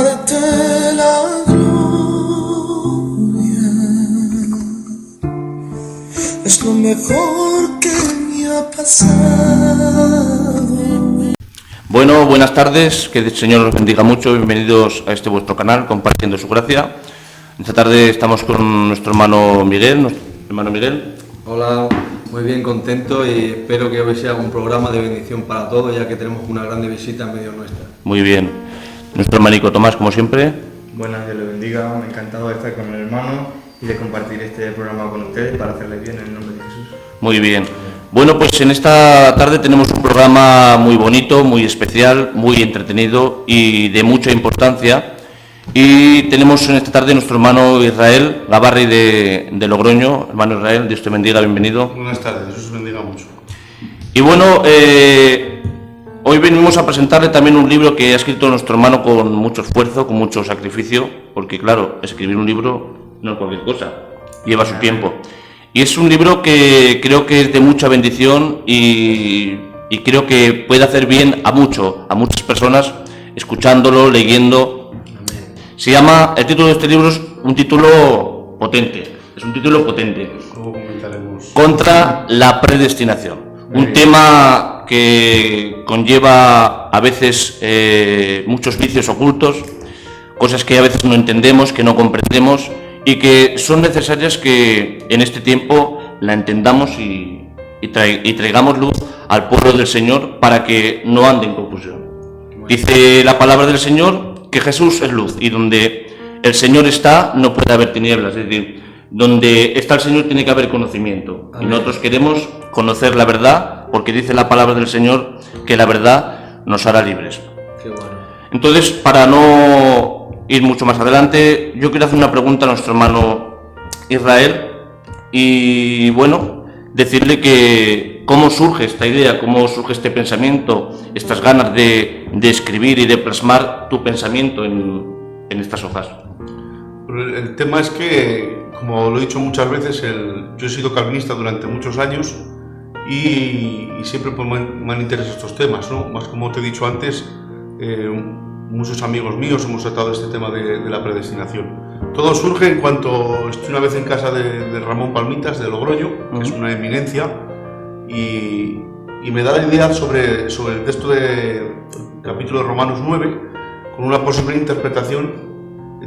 darte la gloria. Es lo mejor que me ha pasado. Bueno, buenas tardes, que el Señor os bendiga mucho, bienvenidos a este vuestro canal, compartiendo su gracia. Esta tarde estamos con nuestro hermano Miguel. Hola, muy bien, contento y espero que hoy sea un programa de bendición para todos, ya que tenemos una grande visita en medio nuestra. Muy bien. Nuestro hermanico Tomás, como siempre. Buenas, Dios le bendiga, me ha encantado de estar con el hermano y de compartir este programa con ustedes para hacerle bien en el nombre de Jesús. Muy bien. Bueno, pues en esta tarde tenemos un programa muy bonito, muy especial, muy entretenido y de mucha importancia. Y tenemos en esta tarde nuestro hermano Israel Gabarri de Logroño. Hermano Israel, Dios te bendiga, bienvenido. Buenas tardes, Dios os bendiga mucho. Y bueno, hoy venimos a presentarle también un libro que ha escrito nuestro hermano con mucho esfuerzo, con mucho sacrificio, porque claro, escribir un libro no es cualquier cosa, lleva su tiempo. Y es un libro que creo que es de mucha bendición y creo que puede hacer bien a muchas personas, escuchándolo, leyendo. Se llama, el título de este libro es un título potente, Luego comentaremos. Contra la predestinación. Un tema que conlleva a veces muchos vicios ocultos, cosas que a veces no entendemos, que no comprendemos y que son necesarias que en este tiempo la entendamos y traigamos luz al pueblo del Señor para que no ande en confusión. Dice la palabra del Señor que Jesús es luz y donde el Señor está no puede haber tinieblas, es decir, donde está el Señor tiene que haber conocimiento. Amén. Y nosotros queremos conocer la verdad porque dice la palabra del Señor que la verdad nos hará libres. Qué bueno. Entonces, para no ir mucho más adelante, yo quiero hacer una pregunta a nuestro hermano Israel y bueno, decirle que cómo surge esta idea, cómo surge este pensamiento, estas ganas de escribir y de plasmar tu pensamiento en estas hojas. El tema es que, como lo he dicho muchas veces, yo he sido calvinista durante muchos años y siempre pues, me han interesado estos temas, ¿no? Más como te he dicho antes, muchos amigos míos hemos tratado este tema de la predestinación. Todo surge en cuanto estoy una vez en casa de Ramón Palmitas de Logroño, que es una eminencia, y me da la idea sobre el texto del capítulo de Romanos 9 con una posible interpretación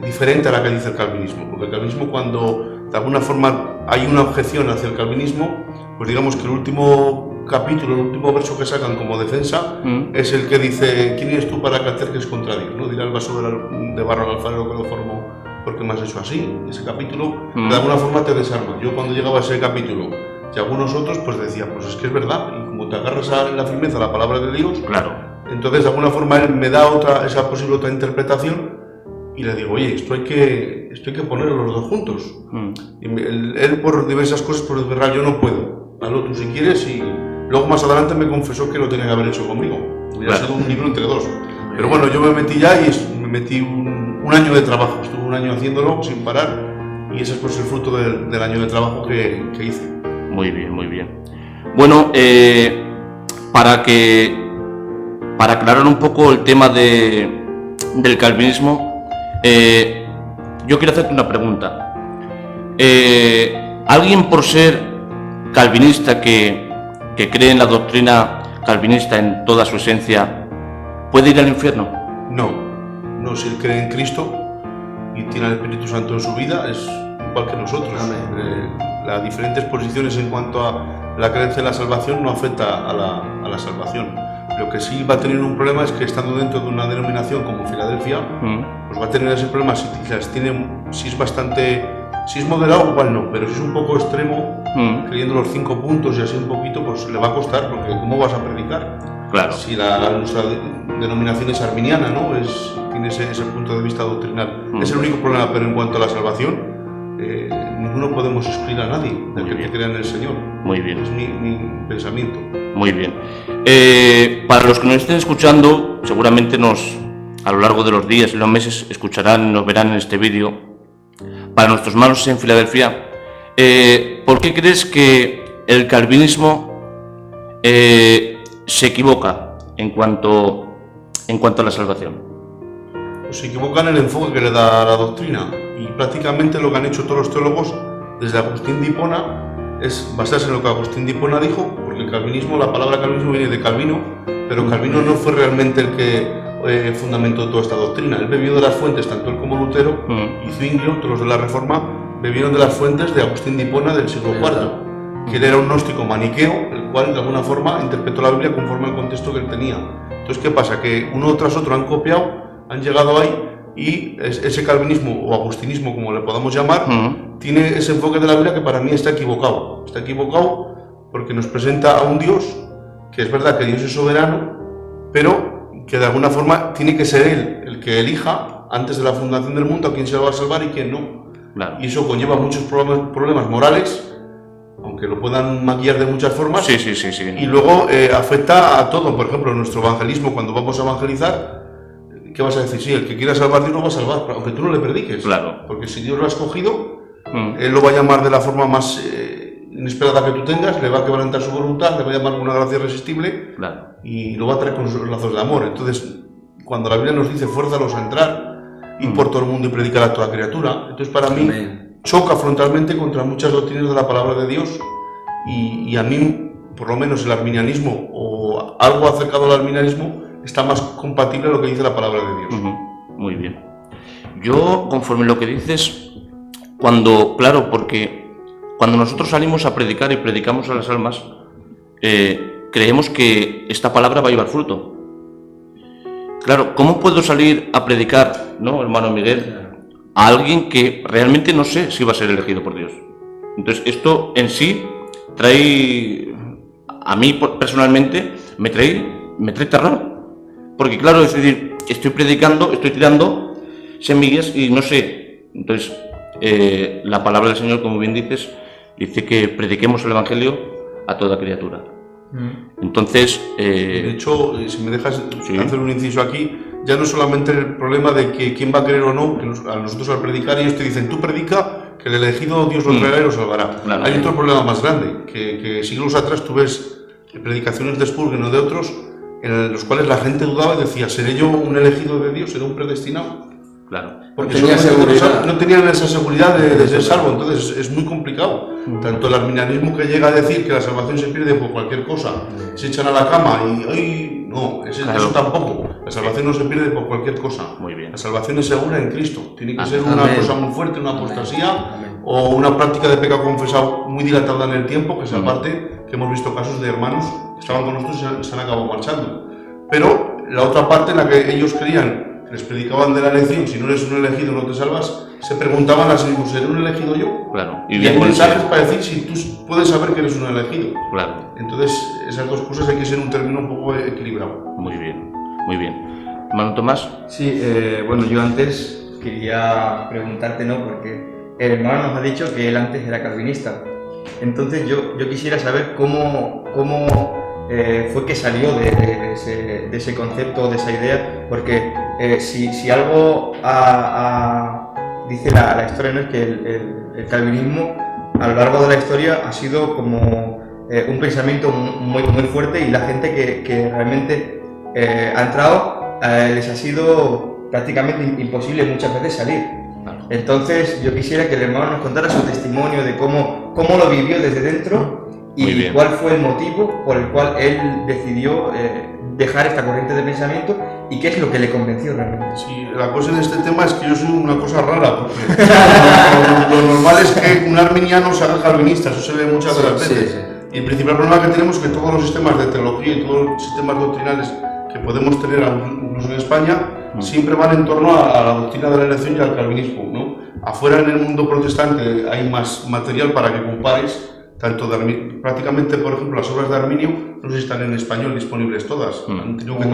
diferente a la que dice el calvinismo, porque el calvinismo, cuando de alguna forma hay una objeción hacia el calvinismo, pues digamos que el último capítulo, el último verso que sacan como defensa es el que dice: ¿quién eres tú para que alterques contra Dios? ¿No? Dirá el vaso de barro al alfarero que lo formó, ¿por qué me has hecho así? Ese capítulo de alguna forma te desarma. Yo cuando llegaba a ese capítulo y algunos otros, pues decía, pues es que es verdad, y como te agarras a la firmeza a la palabra de Dios, claro. Entonces de alguna forma él me da esa posible otra interpretación y le digo, oye, esto hay que ponerlo los dos juntos. Y él por diversas cosas, por desverrar, yo no puedo, hazlo tú si quieres, y luego más adelante me confesó que lo tenía que haber hecho conmigo, hubiera sido un libro entre dos. Pero bueno, yo me metí ya y me metí un año de trabajo, estuve un año haciéndolo sin parar y ese es pues el fruto del año de trabajo que hice. Muy bien, muy bien. Bueno, para aclarar un poco el tema del calvinismo, yo quiero hacerte una pregunta. ¿Alguien por ser calvinista que cree en la doctrina calvinista en toda su esencia puede ir al infierno? No, si él cree en Cristo y tiene al Espíritu Santo en su vida, es igual que nosotros. Las diferentes posiciones en cuanto a la creencia en la salvación no afecta a la salvación. Lo que sí va a tener un problema es que estando dentro de una denominación como Filadelfia, pues va a tener ese problema si es moderado, igual no, pero si es un poco extremo, creyendo los 5 puntos y así un poquito, pues le va a costar, porque ¿cómo vas a predicar? Claro. Si nuestra denominación es arminiana, ¿no? Tiene ese punto de vista doctrinal. Es el único problema, pero en cuanto a la salvación, ninguno podemos excluir a nadie del que crea en el Señor. Muy bien. Es mi pensamiento. Muy bien. Para los que nos estén escuchando, seguramente a lo largo de los días y los meses escucharán, nos verán en este vídeo. Para nuestros hermanos en Filadelfia, ¿por qué crees que el calvinismo se equivoca en cuanto a la salvación? pues se equivocan en el enfoque que le da a la doctrina. Y prácticamente lo que han hecho todos los teólogos, desde Agustín de Hipona, es basarse en lo que Agustín de Hipona dijo, porque el calvinismo, la palabra calvinismo viene de Calvino, pero Calvino no fue realmente el que fundamentó toda esta doctrina. Él bebió de las fuentes, tanto él como Lutero y Zwinglio, todos los de la Reforma, bebieron de las fuentes de Agustín de Hipona del siglo IV, que él era un gnóstico maniqueo, el cual de alguna forma interpretó la Biblia conforme al contexto que él tenía. Entonces, ¿qué pasa? Que uno tras otro han copiado, han llegado ahí, y ese calvinismo o agustinismo, como le podamos llamar, tiene ese enfoque de la Biblia que para mí está equivocado. Está equivocado porque nos presenta a un Dios, que es verdad que Dios es soberano, pero que de alguna forma tiene que ser Él el que elija, antes de la fundación del mundo, a quién se va a salvar y quién no. Claro. Y eso conlleva muchos problemas morales, aunque lo puedan maquillar de muchas formas. Sí. Y luego afecta a todo. Por ejemplo, nuestro evangelismo, cuando vamos a evangelizar, ¿qué vas a decir? Sí, el que quiera salvar Dios lo va a salvar, aunque tú no le prediques. Claro. Porque si Dios lo ha escogido, Él lo va a llamar de la forma más inesperada que tú tengas, le va a quebrantar su voluntad, le va a llamar con una gracia irresistible, Claro. y lo va a traer con sus lazos de amor. Entonces, cuando la Biblia nos dice fuérzalos a entrar, y por todo el mundo y predicar a toda criatura, entonces para mí choca frontalmente contra muchas doctrinas de la palabra de Dios, y a mí, por lo menos el arminianismo, o algo acercado al arminianismo, está más compatible a lo que dice la palabra de Dios. Muy bien. Yo, conforme lo que dices, claro, porque cuando nosotros salimos a predicar y predicamos a las almas, creemos que esta palabra va a llevar fruto. Claro, ¿cómo puedo salir a predicar, ¿no, hermano Miguel, a alguien que realmente no sé si va a ser elegido por Dios? Entonces, esto en sí trae, a mí personalmente, me trae terror. Porque claro, es decir, estoy predicando, estoy tirando semillas y no sé. Entonces, la palabra del Señor, como bien dices, dice que prediquemos el Evangelio a toda criatura. Entonces... de hecho, si me dejas hacer un inciso aquí, ya no solamente el problema de que quién va a creer o no, que a nosotros al predicar ellos te dicen, tú predica, que el elegido Dios lo traerá y lo salvará. Claro, hay otro problema más grande, que siglos atrás tú ves predicaciones de Spurgeon o de otros, en los cuales la gente dudaba y decía, ¿seré yo un elegido de Dios? ¿Seré un predestinado? Claro. Porque no tenían esa seguridad de ser salvo, entonces es muy complicado. Tanto el arminianismo, que llega a decir que la salvación se pierde por cualquier cosa, se echan a la cama y ¡ay! No, eso tampoco. La salvación no se pierde por cualquier cosa. Muy bien. La salvación es segura en Cristo. Tiene que ser una cosa muy fuerte, una apostasía o una práctica de pecado confesado muy dilatada en el tiempo, que es aparte, que hemos visto casos de hermanos que estaban con nosotros y se han acabado marchando. Pero la otra parte en la que ellos creían, les predicaban de la elección, si no eres un elegido no te salvas, se preguntaban a sí mismos, ¿seré un elegido yo? Claro. Y hay mensajes para decir si tú puedes saber que eres un elegido. Claro. Entonces, esas dos cosas hay que ser un término un poco equilibrado. Muy bien, muy bien. Hermano Tomás. Sí, bueno, yo antes quería preguntarte, ¿no? Porque el hermano nos ha dicho que él antes era calvinista. Entonces yo quisiera saber cómo fue que salió de ese concepto, de esa idea, porque si algo dice la historia, ¿no? Es que el calvinismo a lo largo de la historia ha sido como un pensamiento muy fuerte, y la gente que realmente ha entrado les ha sido prácticamente imposible muchas veces salir. Entonces yo quisiera que el hermano nos contara su testimonio de cómo lo vivió desde dentro y cuál fue el motivo por el cual él decidió dejar esta corriente de pensamiento y qué es lo que le convenció realmente. Sí, la cosa en este tema es que yo soy una cosa rara, porque lo normal es que un arminiano se haga calvinista, eso se ve muchas de las veces. Sí. Y el principal problema que tenemos es que todos los sistemas de teología y todos los sistemas doctrinales que podemos tener, incluso en España, siempre van en torno a la doctrina de la elección y al calvinismo, ¿no? Afuera, en el mundo protestante, hay más material para que compares, tanto prácticamente, por ejemplo, las obras de Arminio no sé si están en español disponibles todas, han tenido que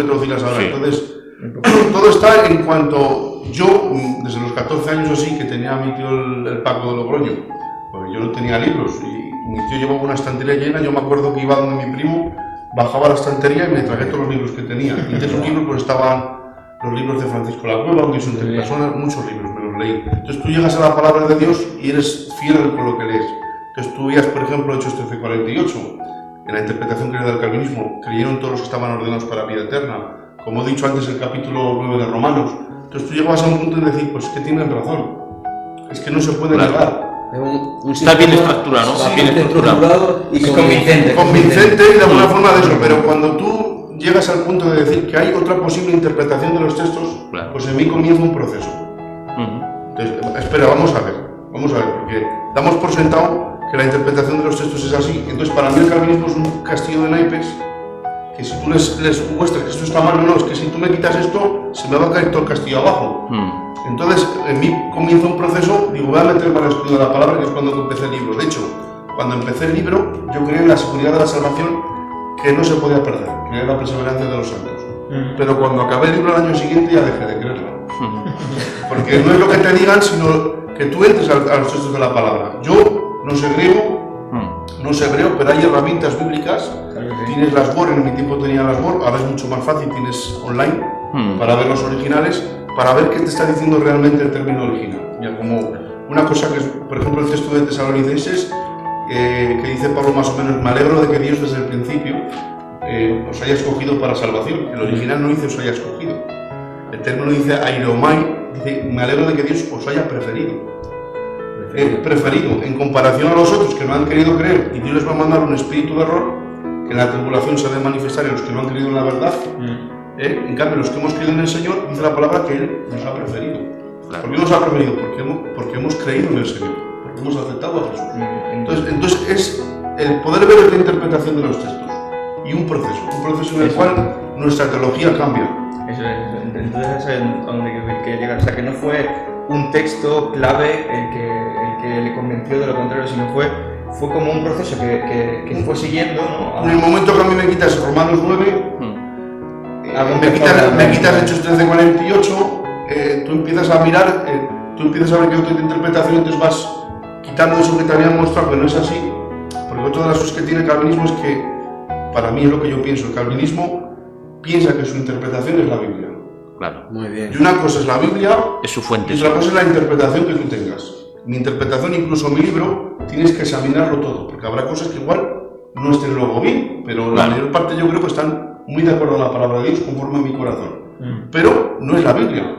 traducirlas ahora. Sí. Entonces, todo está en cuanto yo, desde los 14 años o así, que tenía a mi tío el Paco de Logroño, porque yo no tenía libros y mi tío llevaba una estantería llena. Yo me acuerdo que iba donde mi primo, bajaba la estantería y me tragué todos los libros que tenía. Y entre esos libros pues estaban los libros de Francisco La Cueva, que son personas, muchos libros me los leí. Entonces tú llegas a la palabra de Dios y eres fiel con lo que lees. Entonces tú veías, por ejemplo, Hechos 13:48, en la interpretación que le da el calvinismo, creyeron todos los que estaban ordenados para vida eterna, como he dicho antes, el capítulo 9 de Romanos. Entonces tú llegas a un punto de decir, pues que tienen razón, es que no se puede negar. Está bien estructurado, ¿no? Sí, Bien estructurado. y convincente. Convincente y de alguna forma de eso, pero cuando tú llegas al punto de decir que hay otra posible interpretación de los textos, Claro. pues en mí comienza un proceso. Entonces, espera, vamos a ver, porque damos por sentado que la interpretación de los textos es así. Entonces, para mí el calvinismo es un castillo de naipes, que si tú les muestras que esto está mal, no, es que si tú me quitas esto, se me va a caer todo el castillo abajo. Entonces, en mí comienza un proceso, digo, voy a meterme al estudio de la palabra, que es cuando empecé el libro. De hecho, cuando empecé el libro, yo creí en la seguridad de la salvación que no se podía perder, creí en la perseverancia de los santos. Pero cuando acabé el libro el año siguiente ya dejé de creerlo. Porque no es lo que te digan, sino que tú entres a los textos de la palabra. Yo no sé griego, pero hay herramientas bíblicas. Tienes las Word, en mi tiempo tenía las Word, ahora es mucho más fácil, tienes online para ver los originales, para ver qué te está diciendo realmente el término original. Ya, como una cosa que es, por ejemplo, el texto de Tesalonicenses, que dice Pablo más o menos, me alegro de que Dios desde el principio os haya escogido para salvación. El original no dice os haya escogido. El término dice airomai, dice me alegro de que Dios os haya preferido. Preferido, en comparación a los otros que no han querido creer, y Dios les va a mandar un espíritu de error, que en la tribulación se ha de manifestar en los que no han creído en la verdad. En cambio, los que hemos creído en el Señor, dice la palabra que Él nos ha preferido. Claro. ¿Por qué nos ha preferido? Porque hemos creído en el Señor, porque hemos aceptado a Jesús. Entonces es el poder ver la interpretación de los textos y un proceso en el cual nuestra teología cambia. Eso es, entonces es a donde que llegar. O sea, que no fue un texto clave el que le convenció de lo contrario, sino fue como un proceso que fue siguiendo, ¿no? En el momento que a mí me quitas Romanos 9, me quitas Hechos 13:48, tú empiezas a mirar, tú empiezas a ver que otra interpretación, entonces vas quitando eso que te habían mostrado, que no es así, porque otra de las cosas que tiene el calvinismo es que, para mí es lo que yo pienso, el calvinismo piensa que su interpretación es la Biblia. Claro. Muy bien. Y una cosa es la Biblia, Es su fuente. y otra cosa es la interpretación que tú tengas. Mi interpretación, incluso mi libro, tienes que examinarlo todo, porque habrá cosas que igual no estén luego bien, pero la mayor parte yo creo que están muy de acuerdo a la palabra de Dios, conforme a mi corazón. Pero no es la Biblia.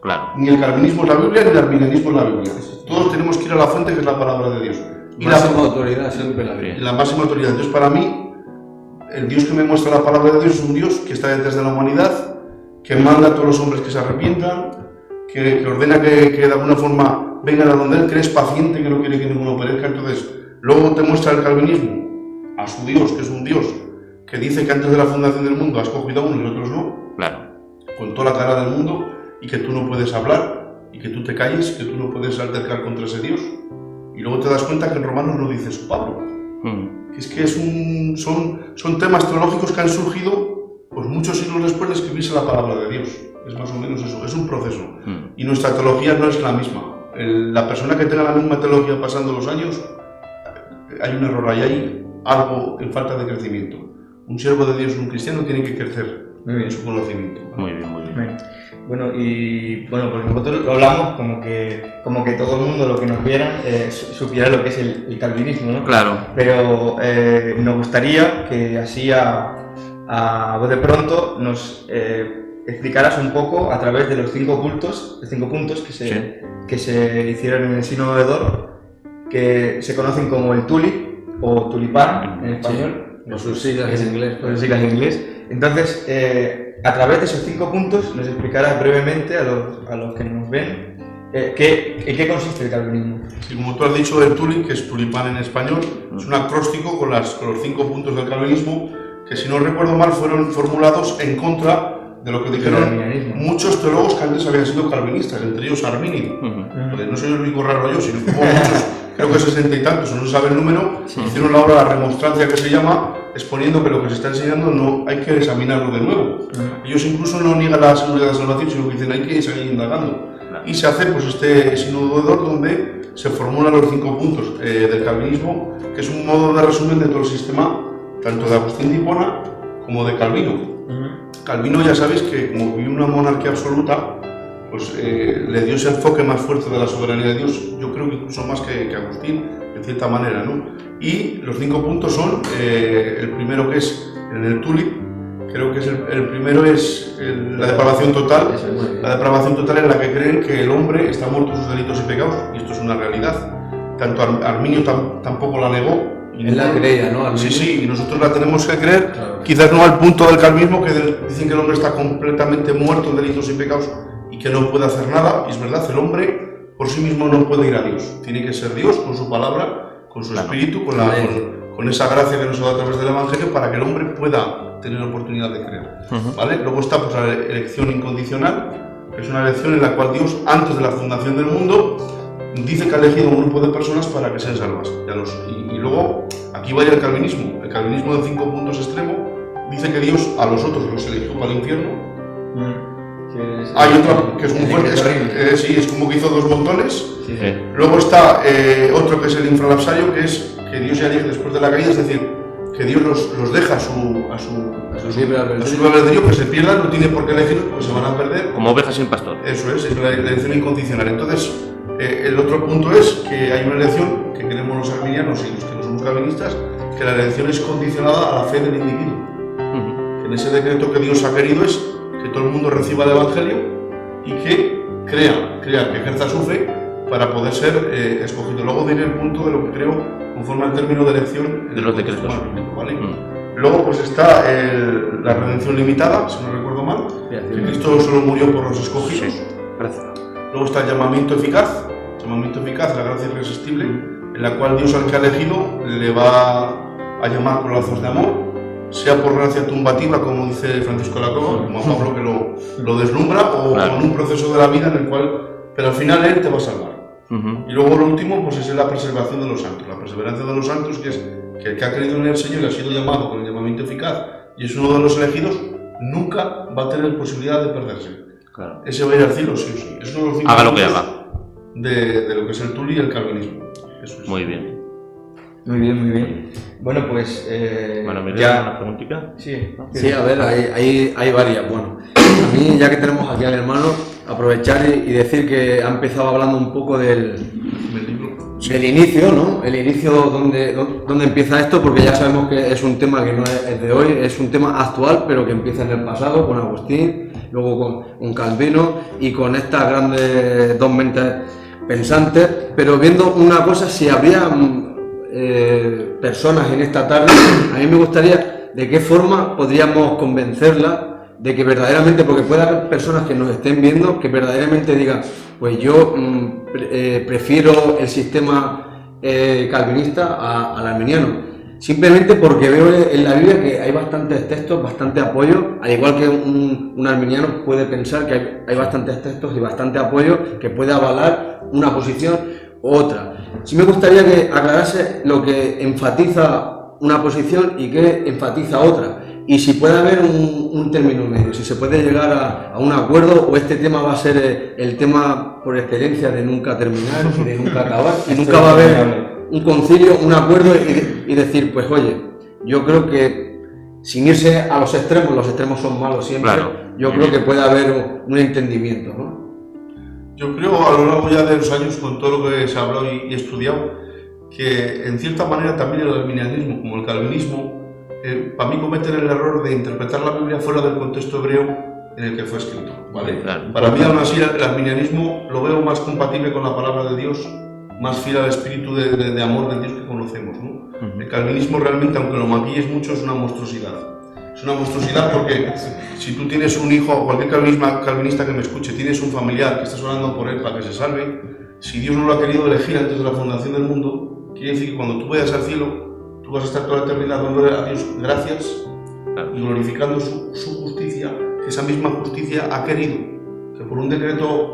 Claro. Ni el calvinismo es la Biblia, ni el arminianismo es la Biblia. Todos tenemos que ir a la fuente, que es la palabra de Dios. Y Máxima autoridad siempre la y Biblia. la máxima autoridad. Entonces, para mí, el Dios que me muestra la palabra de Dios es un Dios que está detrás de la humanidad, que manda a todos los hombres que se arrepientan, que ordena que de alguna forma vengan a donde Él, que es paciente, que no quiere que ninguno perezca. Entonces, luego te muestra el calvinismo a su Dios, que es un Dios que dice que antes de la fundación del mundo has cogido a unos y otros no, Claro. con toda la cara del mundo, y que tú no puedes hablar, y que tú te calles, que tú no puedes altercar contra ese Dios. Y luego te das cuenta que en Romanos no dice eso Pablo. Es que son temas teológicos que han surgido pues muchos siglos después de escribirse la palabra de Dios. Es más o menos eso, es un proceso. Y nuestra teología no es la misma. La persona que tenga la misma teología pasando los años, hay un error, hay algo en falta de crecimiento. Un siervo de Dios, un cristiano, tiene que crecer en su conocimiento. Muy bien, muy bien. Bueno, pues nosotros lo hablamos como que todo el mundo, lo que nos vieran, supiera lo que es el calvinismo, ¿no? Claro. Pero nos gustaría que así a voz de pronto nos explicaras un poco a través de los 5 puntos que se hicieron en el Sínodo de Dort, que se conocen como el tulip o tulipán en español. Por sus siglas en inglés. Por sus siglas en inglés. Entonces, a través de esos 5 puntos nos explicarás brevemente a los que nos ven en qué consiste el calvinismo. Y como tú has dicho, el tulip, que es tulipán en español, es un acróstico con los 5 puntos del calvinismo, que si no recuerdo mal fueron formulados en contra de lo que dijeron muchos teólogos que antes habían sido calvinistas, entre ellos Arminio. No soy el único raro yo, sino que hubo muchos, creo que 60 y tantos, no se sabe el número, hicieron la obra La Remonstrancia, que se llama, exponiendo que lo que se está enseñando no hay que examinarlo de nuevo. Ellos incluso no niegan la seguridad de la salvación, sino que dicen hay que seguir indagando. Y se hace pues este sínodo de Dort, donde se formulan los 5 puntos del calvinismo, que es un modo de resumen de todo el sistema, tanto de Agustín de Hipona como de Calvino. Calvino, ya sabéis que como vivió una monarquía absoluta, pues le dio ese enfoque más fuerte de la soberanía de Dios, yo creo que incluso más que Agustín, de cierta manera, ¿no? Y los 5 puntos son, el primero que es en el tulip, Creo que es el primero es la depravación total. La depravación total en la que creen que el hombre está muerto en sus delitos y pecados, y esto es una realidad. Tanto Arminio tampoco la negó. Él la creía, ¿no? Arminio. Sí, y nosotros la tenemos que creer, Claro. quizás no al punto del calvinismo, que dicen que el hombre está completamente muerto en delitos y pecados y que no puede hacer nada. Y es verdad, el hombre por sí mismo no puede ir a Dios. Tiene que ser Dios con su palabra, con su espíritu, con esa gracia que nos da a través del Evangelio, para que el hombre pueda tener la oportunidad de creer. ¿Vale? Luego está pues, la elección incondicional, que es una elección en la cual Dios, antes de la fundación del mundo, dice que ha elegido un grupo de personas para que sean salvas. Y luego, aquí vaya el calvinismo. El calvinismo de 5 puntos extremo dice que Dios a los otros los eligió para el infierno. Hay otra que es muy fuerte, sí, es como que hizo 2 montones. Sí. Luego está otro que es el infralapsario, que es que Dios ya elige después de la caída, es decir, que Dios los deja a su libre albedrío, que se pierdan, no tiene por qué elegirlos porque se van a perder. Como ovejas sin pastor. Eso es la elección incondicional. Entonces, el otro punto es que hay una elección que queremos los arminianos y los que no somos calvinistas, que la elección es condicionada a la fe del individuo. Que en ese decreto que Dios ha querido es que todo el mundo reciba el Evangelio y que crea, que ejerza su fe para poder ser escogido. Luego diré el punto de lo que creo conforme al término de elección de los decretos. ¿Vale? Luego pues está la redención limitada, si no recuerdo mal, que Cristo solo murió por los escogidos. Sí. Gracias. Luego está el llamamiento eficaz, la gracia irresistible, en la cual Dios al que ha elegido le va a llamar con lazos de amor, sea por gracia tumbativa, como dice Francisco de la Cova, como Pablo que lo deslumbra, o con un proceso de la vida en el cual, pero al final Él te va a salvar. Y luego lo último pues es la preservación de los santos, la perseverancia de los santos, que es que el que ha creído en el Señor y ha sido llamado con el llamamiento eficaz y es uno de los elegidos, nunca va a tener posibilidad de perderse. Claro. Ese va a ir al cielo, sí o sí. Es uno de los 5 haga lo que puntos haga. de lo que es el Tuli y el calvinismo. Eso es. Muy bien. Muy bien. Bueno, pues Bueno, ¿me ya... das una preguntita? Sí, Sí, a ver, hay varias. Bueno, a mí, ya que tenemos aquí al hermano, aprovechar y decir que ha empezado hablando un poco del inicio, ¿no? El inicio, donde empieza esto, porque ya sabemos que es un tema que no es de hoy, es un tema actual, pero que empieza en el pasado con Agustín, luego con Calvino y con estas grandes 2 mentes pensantes, pero viendo una cosa, si habría personas en esta tarde, a mí me gustaría de qué forma podríamos convencerla de que verdaderamente, porque puede haber personas que nos estén viendo que verdaderamente digan, pues yo prefiero el sistema calvinista al arminiano, simplemente porque veo en la Biblia que hay bastantes textos, bastante apoyo, al igual que un arminiano puede pensar que hay bastantes textos y bastante apoyo que puede avalar una posición u otra. Sí me gustaría que aclarase lo que enfatiza una posición y que enfatiza otra, y si puede haber un término medio, si se puede llegar a un acuerdo, o este tema va a ser el tema por excelencia de nunca terminar y de nunca acabar, y nunca va a haber un concilio, un acuerdo y decir, pues oye, yo creo que sin irse a los extremos son malos siempre, claro. Yo creo que puede haber un entendimiento, ¿no? Yo creo, a lo largo ya de los años, con todo lo que se ha hablado y estudiado, que en cierta manera también el arminianismo, como el calvinismo, para mí cometen el error de interpretar la Biblia fuera del contexto hebreo en el que fue escrito, ¿vale? Claro. Para mí, aún así, el arminianismo lo veo más compatible con la palabra de Dios, más fiel al espíritu de amor del Dios que conocemos, ¿no? El calvinismo realmente, aunque lo maquilles mucho, es una monstruosidad. Es una monstruosidad porque si tú tienes un hijo, o cualquier calvinista que me escuche, tienes un familiar que estás orando por él para que se salve, si Dios no lo ha querido elegir antes de la fundación del mundo, quiere decir que cuando tú vayas al cielo, tú vas a estar toda la eternidad dándole a Dios gracias y glorificando su justicia, que esa misma justicia ha querido que por un decreto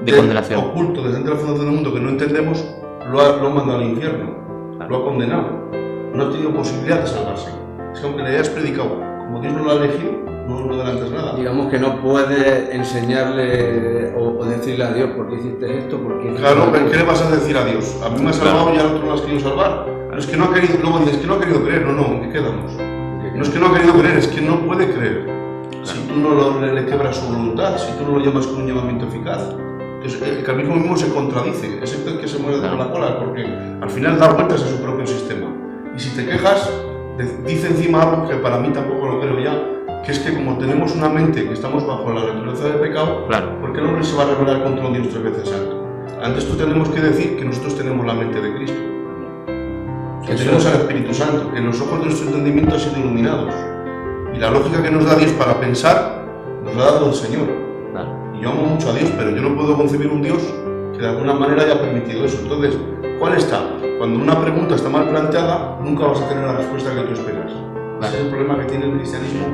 de condenación oculto desde la fundación del mundo que no entendemos, lo ha mandado al infierno, lo ha condenado, no ha tenido posibilidad de salvarse. Es que aunque le hayas predicado, como Dios no lo ha elegido, no adelantas nada. Digamos que no puedes enseñarle o decirle a Dios por qué hiciste esto, por qué... Claro, ¿qué le vas a decir a Dios? A mí me ha salvado y al otro no has querido salvar. No es que no ha querido, luego dices que no ha querido creer, no, ¿en qué quedamos? No es que no ha querido creer, es que no puede creer. Si tú no le quebras su voluntad, si tú no lo llamas con un llamamiento eficaz. Entonces, el calvinismo mismo se contradice, es el que se mueve de la cola, porque al final da vueltas a su propio sistema. Y si te quejas, dice encima algo que para mí tampoco lo creo ya, que es que como tenemos una mente que estamos bajo la naturaleza del pecado, Claro. ¿por qué el hombre se va a rebelar contra un Dios 3 veces santo? Antes esto tenemos que decir que nosotros tenemos la mente de Cristo, que tenemos al Espíritu Santo, que los ojos de nuestro entendimiento han sido iluminados. Y la lógica que nos da Dios para pensar, nos la ha dado el Señor. Claro. Y yo amo mucho a Dios, pero yo no puedo concebir un Dios que de alguna manera haya permitido eso. Entonces, ¿cuál está? Cuando una pregunta está mal planteada, nunca vas a tener la respuesta que tú esperas. Ese es el problema que tiene el cristianismo,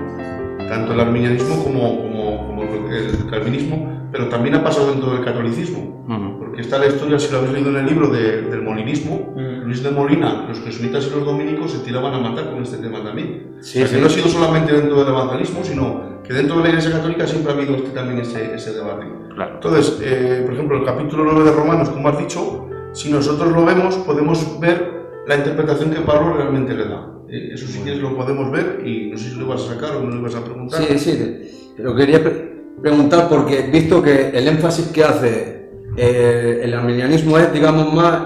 tanto el arminianismo como el calvinismo, pero también ha pasado dentro del catolicismo. Porque está la historia, si lo habéis leído en el libro, del molinismo. Luis de Molina, los jesuitas y los dominicos se tiraban a matar con este tema también. Sí, o sea, que no ha sido solamente dentro del evangelismo, sino que dentro de la Iglesia Católica siempre ha habido también ese debate. Claro. Entonces, por ejemplo, el capítulo 9 de Romanos, como has dicho, si nosotros lo vemos, podemos ver la interpretación que Pablo realmente le da. Eso sí que lo podemos ver, y no sé si lo vas a sacar o no lo vas a preguntar. Sí, pero quería preguntar porque he visto que el énfasis que hace el arminianismo es, digamos, más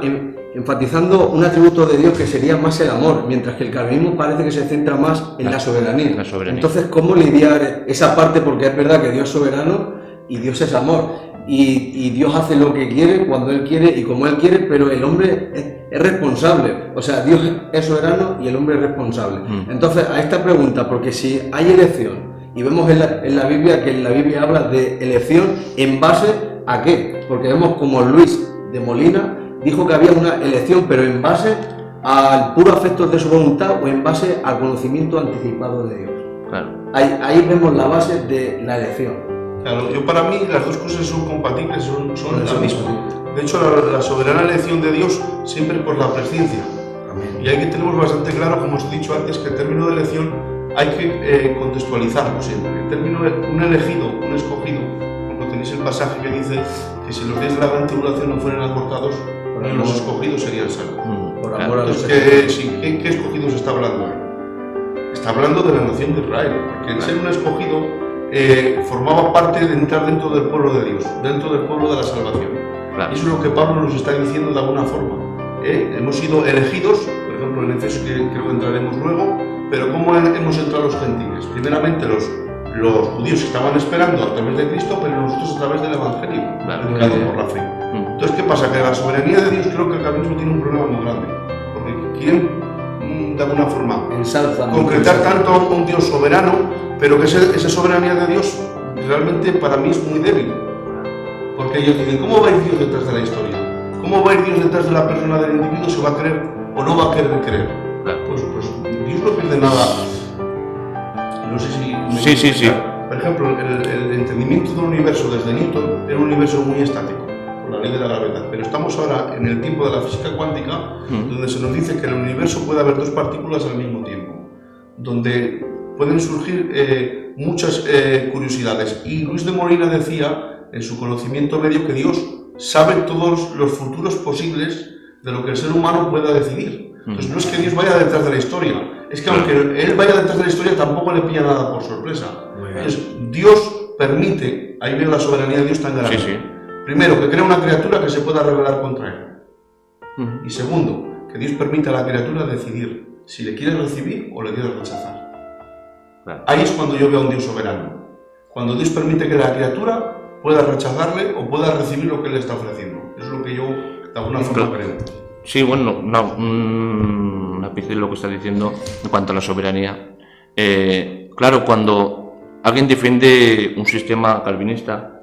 enfatizando un atributo de Dios que sería más el amor, mientras que el calvinismo parece que se centra más en la soberanía. Entonces, ¿cómo lidiar esa parte? Porque es verdad que Dios es soberano y Dios es amor, y Dios hace lo que quiere, cuando Él quiere y como Él quiere, pero el hombre es responsable. O sea, Dios es soberano y el hombre es responsable. Entonces, a esta pregunta, porque si hay elección, y vemos en la Biblia que en la Biblia habla de elección en base a qué, porque vemos como Luis de Molina dijo que había una elección, pero en base al puro afecto de su voluntad o en base al conocimiento anticipado de Dios. Claro. Ahí vemos la base de la elección. Claro, yo para mí las dos cosas son compatibles, son la misma. De hecho, la soberana elección de Dios siempre por la presciencia. Amén. Y ahí que tenemos bastante claro, como os he dicho antes, que el término de elección hay que contextualizarlo siempre. El término un elegido, un escogido, como tenéis el pasaje que dice que si los días de la gran tribulación no fueran acortados, los escogidos serían salvos. Por amor a los ¿Qué escogidos está hablando? Está hablando de la nación de Israel, porque el ser un escogido formaba parte de entrar dentro del pueblo de Dios, dentro del pueblo de la salvación. Claro. Eso es lo que Pablo nos está diciendo de alguna forma. Hemos sido elegidos, por ejemplo en Efesios, que creo que entraremos luego, pero ¿cómo hemos entrado los gentiles? Primeramente los judíos estaban esperando a través de Cristo, pero nosotros a través del Evangelio, predicado por la fe. Entonces, ¿qué pasa? Que la soberanía de Dios, creo que el calvinismo tiene un problema muy grande, porque quieren, de alguna forma, concretar tanto a un Dios soberano, pero que esa soberanía de Dios realmente para mí es muy débil. Porque ellos dicen, ¿cómo va a ir Dios detrás de la historia? ¿Cómo va a ir Dios detrás de la persona del individuo? ¿Se va a creer o no va a querer creer? Pues Dios no pierde nada. No sé si... Sí. Por ejemplo, el entendimiento del universo desde Newton era un universo muy estático, por la ley de la gravedad. Pero estamos ahora en el tiempo de la física cuántica, donde se nos dice que en el universo puede haber dos partículas al mismo tiempo, donde pueden surgir muchas curiosidades. Y Luis de Molina decía, en su conocimiento medio, que Dios sabe todos los futuros posibles de lo que el ser humano pueda decidir. Entonces no es que Dios vaya detrás de la historia, es que aunque Él vaya detrás de la historia tampoco le pilla nada por sorpresa. Entonces Dios permite, ahí viene la soberanía de Dios tan grande. Sí. Primero, que crea una criatura que se pueda rebelar contra Él. Y segundo, que Dios permite a la criatura decidir si le quiere recibir o le quiere rechazar. Claro. Ahí es cuando yo veo a un Dios soberano. Cuando Dios permite que la criatura pueda rechazarle o pueda recibir lo que Él le está ofreciendo. Eso es lo que yo de alguna forma creo. Sí, bueno, un ápice de lo que está diciendo en cuanto a la soberanía. Claro, cuando alguien defiende un sistema calvinista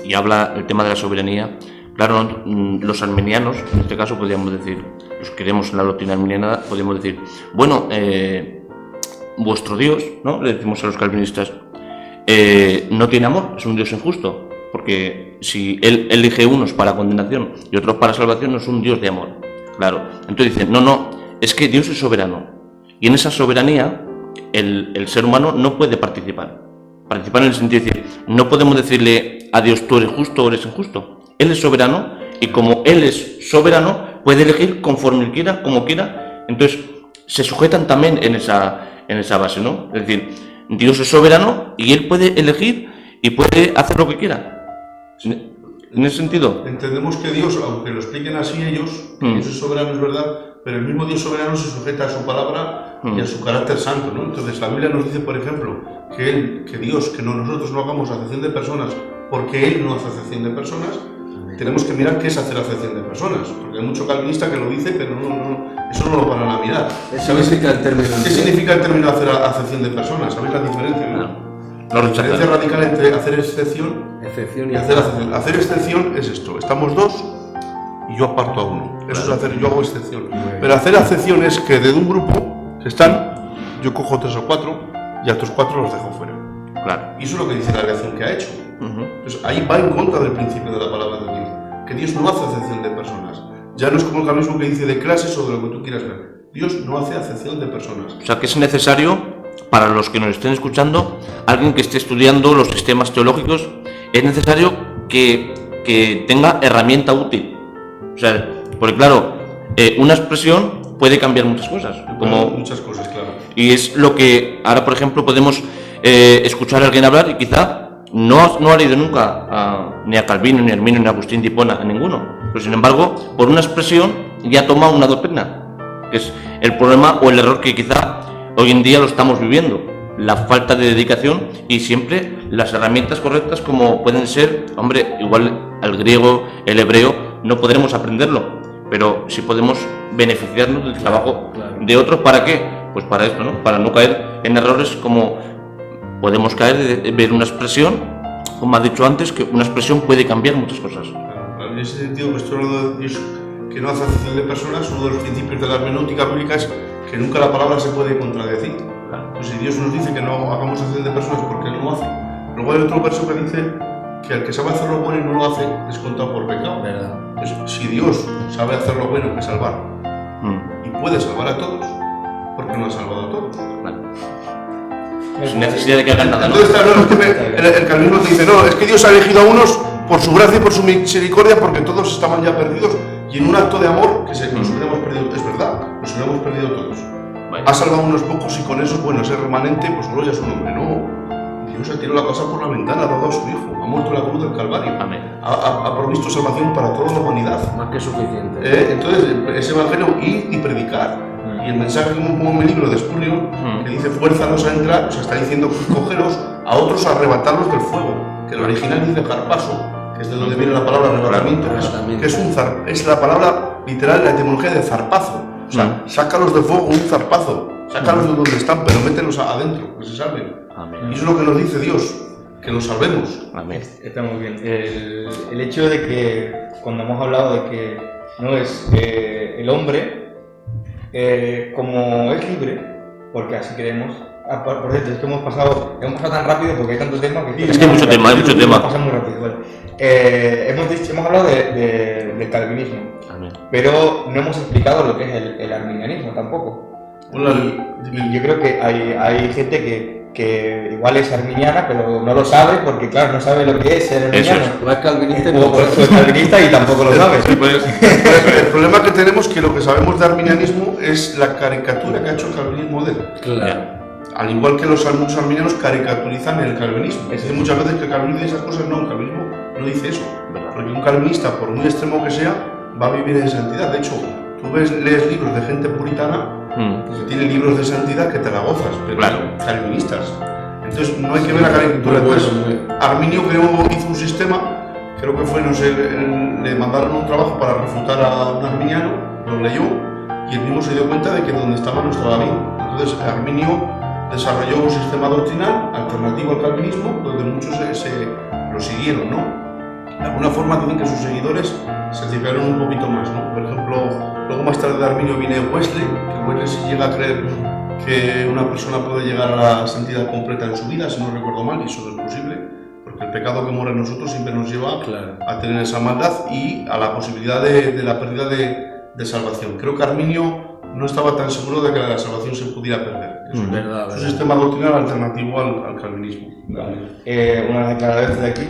y habla del tema de la soberanía, claro, los arminianos, en este caso podríamos decir, los que creemos en la doctrina arminiana, podemos decir, bueno, vuestro Dios, ¿no? Le decimos a los calvinistas, no tiene amor, es un Dios injusto. Porque si Él elige unos para condenación y otros para salvación, no es un Dios de amor. Claro. Entonces dicen, no, es que Dios es soberano. Y en esa soberanía, el ser humano no puede participar. Participar en el sentido de decir, no podemos decirle a Dios, tú eres justo o eres injusto. Él es soberano y como Él es soberano, puede elegir conforme Él quiera, como quiera. Entonces se sujetan también en esa base, ¿no? Es decir, Dios es soberano y Él puede elegir y puede hacer lo que quiera. ¿En ese sentido? Entendemos que Dios, aunque lo expliquen así ellos, que Dios es soberano, es verdad, pero el mismo Dios soberano se sujeta a su palabra y a su carácter santo, ¿no? Entonces la Biblia nos dice, por ejemplo, que Dios, que nosotros no hagamos acepción de personas porque Él no hace acepción de personas. Tenemos que mirar qué es hacer acepción de personas, porque hay mucho calvinista que lo dice, pero eso no lo paran a mirar. ¿Qué significa el término? ¿Qué significa el término hacer acepción de personas? ¿Sabéis la diferencia? No La diferencia radical entre hacer excepción Excepción y hacer acepción. Hacer excepción es esto: estamos dos y yo aparto a uno. Eso es hacer, yo hago excepción. Pero hacer acepción es que de un grupo que están, yo cojo 3 o 4 y a otros 4 los dejo fuera. Claro. Y eso es lo que dice la elección que ha hecho. Entonces ahí va en contra del principio de la palabra de Dios, que Dios no hace acepción de personas. Ya no es como el calvinismo que dice de clases o de lo que tú quieras ver. Dios no hace acepción de personas. O sea, que es necesario, para los que nos estén escuchando, alguien que esté estudiando los sistemas teológicos, es necesario que tenga herramienta útil. O sea, porque claro, una expresión puede cambiar muchas cosas. Muchas cosas, claro. Y es lo que ahora, por ejemplo, podemos escuchar a alguien hablar y quizá no ha leído nunca ni a Calvino, ni a Arminio, ni a Agustín de Hipona, a ninguno. Pero sin embargo, por una expresión ya toma una doctrina, que es el problema o el error que quizá hoy en día lo estamos viviendo. La falta de dedicación y siempre las herramientas correctas, como pueden ser, hombre, igual al griego, el hebreo, no podremos aprenderlo, pero sí podemos beneficiarnos del trabajo de otros. ¿Para qué? Pues para esto, ¿no? Para no caer en errores como podemos caer de ver una expresión, como ha dicho antes, que una expresión puede cambiar muchas cosas. Claro, en ese sentido, que estoy hablando de Dios que no hace acepción de personas, uno de los principios de la hermenéutica bíblica es que nunca la palabra se puede contradecir. Pues si Dios nos dice que no hagamos acepción de personas porque Él no lo hace, luego hay otro verso que dice que al que sabe hacer lo bueno y no lo hace es contado por pecado. ¿Verdad? Pues, si Dios sabe hacer lo bueno, que es salvar, y puede salvar a todos, ¿por qué no ha salvado a todos? Sin necesidad de que hagan nada, ¿no? Entonces, claro, el calvinismo te dice, no, es que Dios ha elegido a unos por su gracia y por su misericordia, porque todos estaban ya perdidos, y en un acto de amor que nos hubiéramos perdido, es verdad, nos hubiéramos perdido todos. Ha salvado a unos pocos y con eso, bueno, ese remanente, pues gloria a su nombre. No, Dios ha tirado la casa por la ventana, ha dado a su Hijo, ha muerto en la cruz del Calvario, ha provisto salvación para toda la humanidad. Más que suficiente. Entonces, ese evangelio, ir y predicar. Y el mensaje, como en mi libro de Spurgeon, que dice fuérzalos a entrar, o sea, está diciendo cogeros a otros, a arrebatarlos del fuego, que el original dice zarpazo, que es de donde viene la palabra arrebatamiento, que es la palabra literal, la etimología de zarpazo. O sea, sácalos del fuego un zarpazo, sácalos de donde están, pero mételos adentro, que se salven. Y eso es lo que nos dice Dios, que nos salvemos. Está muy bien. El hecho de que, cuando hemos hablado de que no es el hombre, como es libre, porque así creemos. Por cierto, es que hemos pasado tan rápido porque hay tanto tema que... Es que hay mucho tema, Pasa muy rápido, vale. Hemos hablado del calvinismo, pero no hemos explicado lo que es el arminianismo tampoco. Y yo creo que hay gente que igual es arminiana, pero no lo sabe porque, claro, no sabe lo que es ser arminiano. O es calvinista o es calvinista y tampoco lo sabe. El problema que tenemos es que lo que sabemos de arminianismo es la caricatura que ha hecho el calvinismo de él. Claro. Al igual que muchos arminianos caricaturizan el calvinismo. Es decir, muchas veces que el calvinismo dice esas cosas, no, el calvinismo no dice eso. Porque un calvinista, por muy extremo que sea, va a vivir en santidad. De hecho, tú lees libros de gente puritana que tiene libros de santidad que te la gozas, pero calvinistas. Entonces no hay que ver la caricatura. Entonces, Arminio hizo un sistema, creo que fue, no sé, le mandaron un trabajo para refutar a un arminiano, lo leyó y él mismo se dio cuenta de que donde estaba no estaba bien. Entonces Arminio desarrolló un sistema doctrinal alternativo al calvinismo, donde muchos lo siguieron, ¿no? De alguna forma dicen que sus seguidores se fijaron un poquito más, ¿no? Por ejemplo, luego más tarde de Arminio viene Wesley, que Wesley sí llega a creer que una persona puede llegar a la santidad completa en su vida, si no recuerdo mal, y eso no es posible, porque el pecado que mora en nosotros siempre nos lleva a tener esa maldad y a la posibilidad de la pérdida de salvación. Creo que Arminio no estaba tan seguro de que la salvación se pudiera perder. Es un sistema doctrinal alternativo al calvinismo. Una declaración de aquí.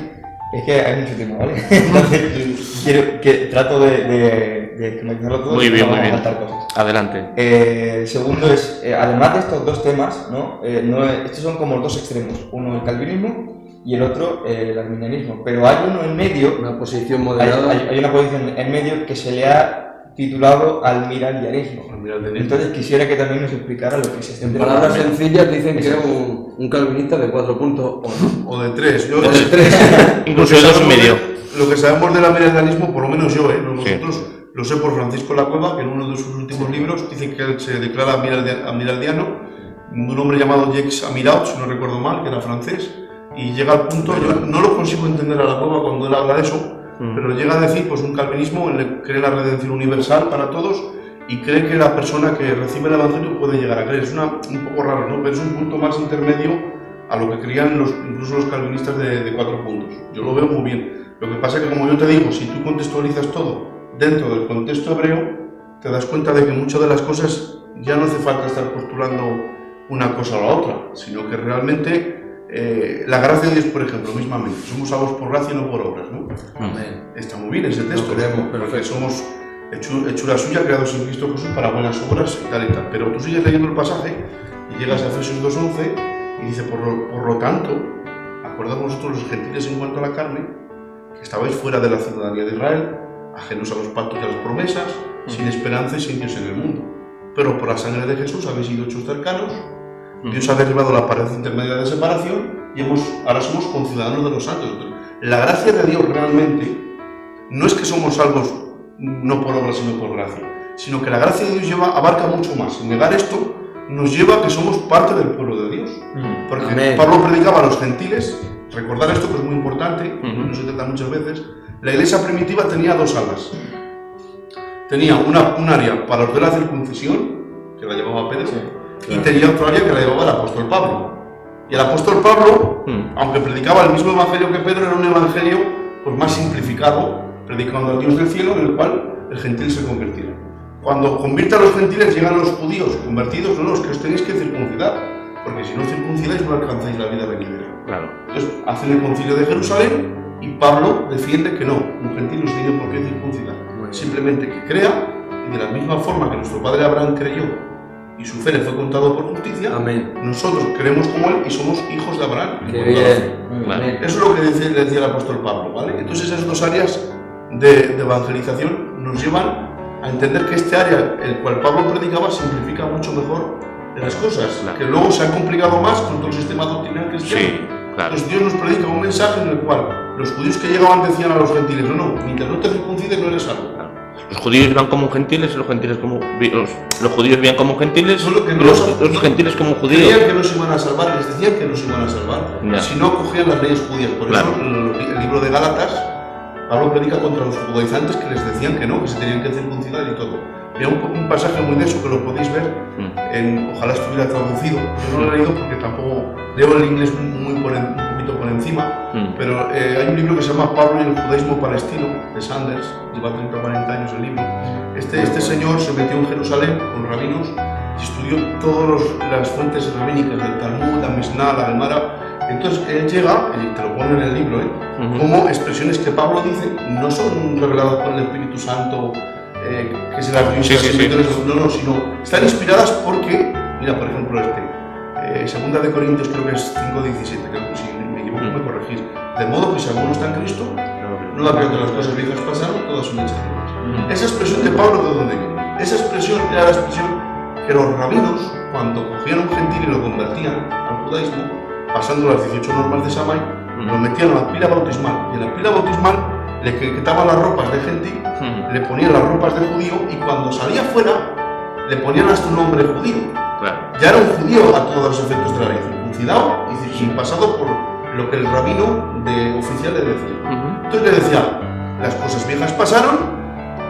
Es que hay mucho tiempo, ¿vale? Entonces, trato de esquematizarlo todo. Muy bien, muy bien. Cosas. Adelante. Segundo es, además de estos dos temas, estos son como los dos extremos. Uno el calvinismo y el otro el arminianismo. Pero hay uno en medio. Una posición moderada. Hay una posición en medio que se le ha titulado Almiraldianismo. Almiraldianismo. Entonces quisiera que también nos explicara lo que es este En tema. palabras sencillas dicen que es un calvinista de 4 puntos o no. O de 3. O de 3. Incluso de 2,5. Lo que sabemos del almiraldianismo, por lo menos yo, Sí. nosotros lo sé por Francisco La Cueva, que en uno de sus últimos libros dice que él se declara almiraldiano, un hombre llamado Jacques Amirault, si no recuerdo mal, que era francés, y llega al punto, yo no lo consigo entender a La Cueva cuando él habla de eso, pero llega a decir pues un calvinismo en el que cree la redención universal para todos y cree que la persona que recibe el evangelio puede llegar a creer. Es un poco raro, ¿no? Pero es un punto más intermedio a lo que creían incluso los calvinistas de 4 puntos. Yo lo veo muy bien. Lo que pasa es que, como yo te digo, si tú contextualizas todo dentro del contexto hebreo, te das cuenta de que muchas de las cosas ya no hace falta estar postulando una cosa o la otra, sino que realmente la gracia de Dios, por ejemplo, mismamente, somos salvos por gracia y no por obras, ¿no? Amén. Está muy bien ese texto, Lo creemos, porque perfecto. somos hechura suya, creados en Cristo Jesús para buenas obras y tal y tal. Pero tú sigues leyendo el pasaje y llegas a Efesios 2:11 y dice, por lo tanto, acordad vosotros los gentiles en cuanto a la carne, que estabais fuera de la ciudadanía de Israel, ajenos a los pactos y a las promesas, sin esperanza y sin Dios en el mundo. Pero por la sangre de Jesús habéis sido hechos cercanos, Dios ha derribado la pared intermedia de separación y ahora somos conciudadanos de los santos. La gracia de Dios realmente no es que somos salvos no por obra sino por gracia, sino que la gracia de Dios abarca mucho más. Y negar esto nos lleva a que somos parte del pueblo de Dios. Porque Amén. Pablo predicaba a los gentiles, recordar esto que es muy importante, no se trata muchas veces. La iglesia primitiva tenía 2 alas. Tenía un área para los de la circuncisión, que la llevaba Pedro, y tenía otro área que la llevaba el apóstol Pablo. Y el apóstol Pablo, aunque predicaba el mismo evangelio que Pedro, era un evangelio pues, más simplificado, predicando al Dios del cielo, en el cual el gentil se convertirá. Cuando convierte a los gentiles, llegan los judíos convertidos, no, es que os tenéis que circuncidar, porque si no circuncidáis no alcanzáis la vida venidera. Claro. Entonces hacen el concilio de Jerusalén y Pablo defiende que no, un gentil no se tiene por qué circuncidar, simplemente que crea, y de la misma forma que nuestro padre Abraham creyó y su fe le fue contado por justicia, Amén. nosotros creemos como él y somos hijos de Abraham. Qué bien. Vale. Amén. Eso es lo que le decía el apóstol Pablo, ¿vale? Entonces esas 2 áreas de evangelización nos llevan a entender que este área, el cual Pablo predicaba, simplifica mucho mejor las cosas, Claro. que luego se ha complicado más con todo el sistema doctrinal cristiano. Sí, claro. Entonces Dios nos predica un mensaje en el cual los judíos que llegaban decían a los gentiles, no, mientras no te circuncides no eres salvo. Los judíos iban como gentiles, los judíos vivían como gentiles, Solo que no los gentiles como judíos. Creían que no se iban a salvar, les decían que no se iban a salvar, Ya. si no cogían las leyes judías. Por Claro. eso el libro de Gálatas, Pablo predica contra los judaizantes que les decían que no, que se tenían que circuncidar y todo. Y hay un pasaje muy de eso que lo podéis ver, ojalá estuviera traducido, yo no lo he leído porque tampoco leo el inglés un poquito por encima, pero hay un libro que se llama Pablo y el judaísmo palestino, de Sanders, lleva 30 o 40 años el libro. Este señor se metió en Jerusalén con rabinos y estudió todas las fuentes rabínicas del Talmud, la Mishnah, la Gemara. Entonces él llega, y te lo pone en el libro, como expresiones que Pablo dice no son reveladas por el Espíritu Santo, que se las dio no, sino están inspiradas porque, mira, por ejemplo, segunda de Corintios creo que es 5:17, creo que si me equivoco me corregís, de modo que si alguno está en Cristo, no da que las cosas viejas pasaron, todas son hechas nuevas. Esa expresión de Pablo, ¿de dónde viene? Esa expresión era la expresión que los rabinos, cuando cogían a un gentil y lo convertían al judaísmo, pasando las 18 normas de Samay, lo metían a la pila bautismal, y en la pila bautismal le quitaban las ropas de gentil, le ponían las ropas de judío, y cuando salía fuera le ponían hasta un nombre judío. Claro. Ya era un judío a todos los efectos de la ley, circuncidado y pasado por lo que el rabino oficial le decía. Entonces le decía, las cosas viejas pasaron,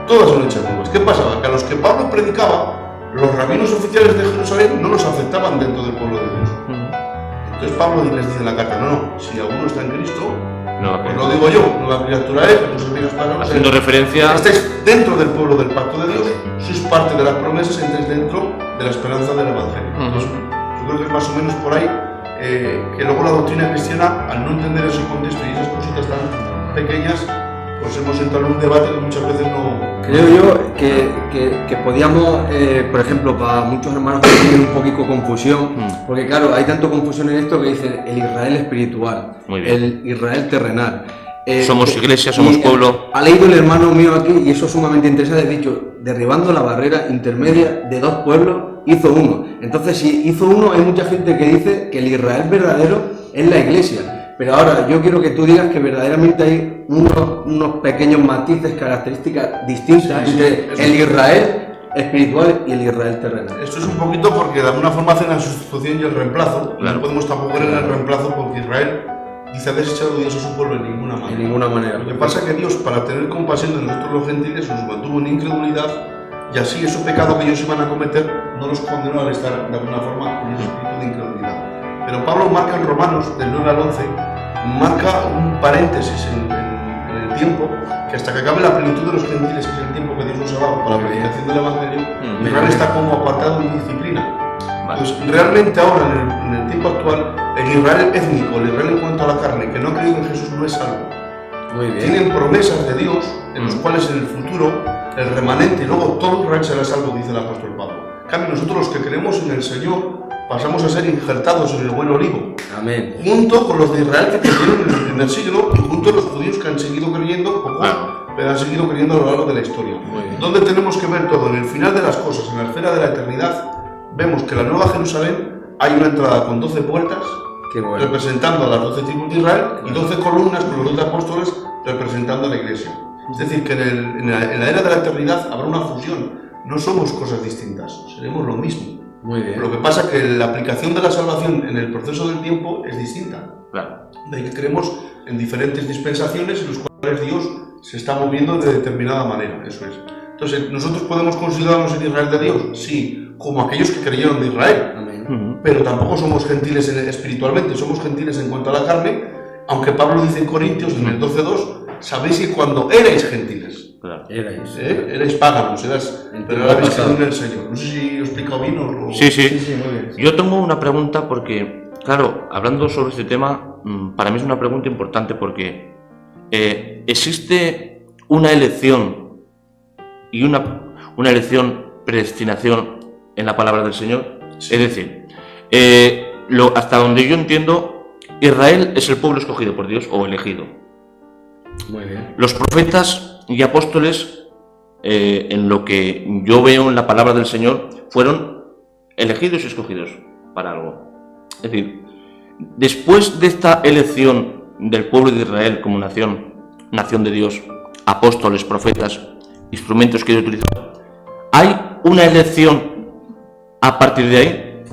todas son hechas nuevas. ¿Qué pasaba? Que a los que Pablo predicaba, los rabinos oficiales de Jerusalén no los aceptaban dentro del pueblo de Dios. Entonces Pablo les dice en la carta, no, si alguno está en Cristo, No, pues lo digo yo, nueva criatura es, que cosas viejas pasaron. haciendo referencia. Estáis dentro del pueblo del pacto de Dios, sois parte de las promesas, entráis dentro de la esperanza del Evangelio. Entonces, yo creo que es más o menos por ahí que luego la doctrina cristiana, al no entender ese contexto y esas cositas tan pequeñas, pues hemos entrado en un debate que muchas veces no... Creo yo que podíamos, por ejemplo, para muchos hermanos que tienen un poquito confusión, porque claro, hay tanto confusión en esto que dicen el Israel espiritual, Muy bien. el Israel terrenal. Somos iglesia, somos pueblo. Ha leído el hermano mío aquí, y eso es sumamente interesante, ha dicho, derribando la barrera intermedia de dos pueblos, hizo uno. Entonces, si hizo uno, hay mucha gente que dice que el Israel verdadero es la iglesia. Pero ahora, yo quiero que tú digas que verdaderamente hay unos pequeños matices, características distintas entre el Israel espiritual y el Israel terrenal. Esto es un poquito porque de alguna forma hacen la sustitución y el reemplazo. Claro. No podemos tampoco ver el reemplazo porque Israel dice: ha desechado Dios a su pueblo en ninguna manera. En ninguna manera. Lo que pasa es que Dios, para tener compasión de nosotros los gentiles, nos mantuvo en incredulidad, y así ese pecado que ellos iban a cometer no los condenó al estar de alguna forma con ese espíritu de incredulidad. Pero Pablo marca en Romanos, del 9 al 11, marca un paréntesis en el tiempo, que hasta que acabe la plenitud de los gentiles, que es el tiempo que Dios nos ha dado para la predicación del Evangelio, Israel está como apartado en disciplina. Pues realmente ahora, en el tiempo actual, el Israel étnico, el Israel en cuanto a la carne, que no ha creído en Jesús, no es salvo. Muy bien. Tienen promesas de Dios, en los cuales en el futuro, el remanente, y luego todo Israel será salvo, dice el apóstol Pablo. En cambio, nosotros los que creemos en el Señor, pasamos a ser injertados en el buen olivo. Amén. Junto con los de Israel que creyeron en el primer siglo, y junto a los judíos que han seguido creyendo, pocos, pero han seguido creyendo a lo largo de la historia. ¿Dónde tenemos que ver todo? En el final de las cosas, en la esfera de la eternidad, vemos que la Nueva Jerusalén hay una entrada con 12 puertas, representando a las 12 tribus de Israel, y 12 columnas con los 12 apóstoles representando a la iglesia. Es decir, que en la era de la eternidad habrá una fusión. No somos cosas distintas, seremos lo mismo. Muy bien. Lo que pasa es que la aplicación de la salvación en el proceso del tiempo es distinta. Claro. De ahí que creemos en diferentes dispensaciones en las cuales Dios se está moviendo de determinada manera. Eso es. Entonces, ¿nosotros podemos considerarnos en Israel de Dios? Sí, como aquellos que creyeron de Israel. Amén. Pero tampoco somos gentiles espiritualmente, somos gentiles en cuanto a la carne, aunque Pablo dice en Corintios, en el 12:2, sabéis que cuando erais gentiles, Claro. erais páganos, pero ahora habéis creído en el Señor. No sé si lo he explicado bien o... Sí, sí. Muy bien. Yo tengo una pregunta porque, claro, hablando sobre este tema, para mí es una pregunta importante porque existe una elección y una elección predestinación en la palabra del Señor. Sí. Es decir, hasta donde yo entiendo, Israel es el pueblo escogido por Dios o elegido. Muy bien. Los profetas y apóstoles, en lo que yo veo en la palabra del Señor, fueron elegidos y escogidos para algo. Es decir, después de esta elección del pueblo de Israel como nación de Dios, apóstoles, profetas, instrumentos que Dios utilizó, ¿hay una elección a partir de ahí?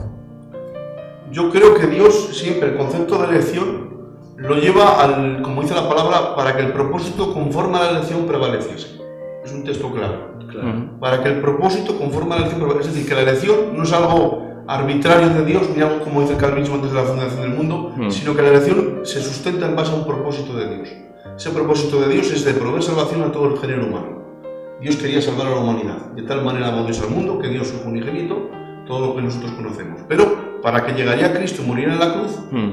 Yo creo que Dios siempre el concepto de elección lo lleva al, como dice la palabra, para que el propósito conforme a la elección prevaleciese. Es un texto claro. Para que el propósito conforme a la elección prevaleciese. Es decir, que la elección no es algo arbitrario de Dios, ni algo como dice el calvinismo antes de la fundación del mundo, sino que la elección se sustenta en base a un propósito de Dios. Ese propósito de Dios es de proveer salvación a todo el género humano. Dios quería salvar a la humanidad. De tal manera amó Dios al mundo que dio su Hijo unigénito, todo lo que nosotros conocemos. Pero para que llegaría Cristo y muriera en la cruz,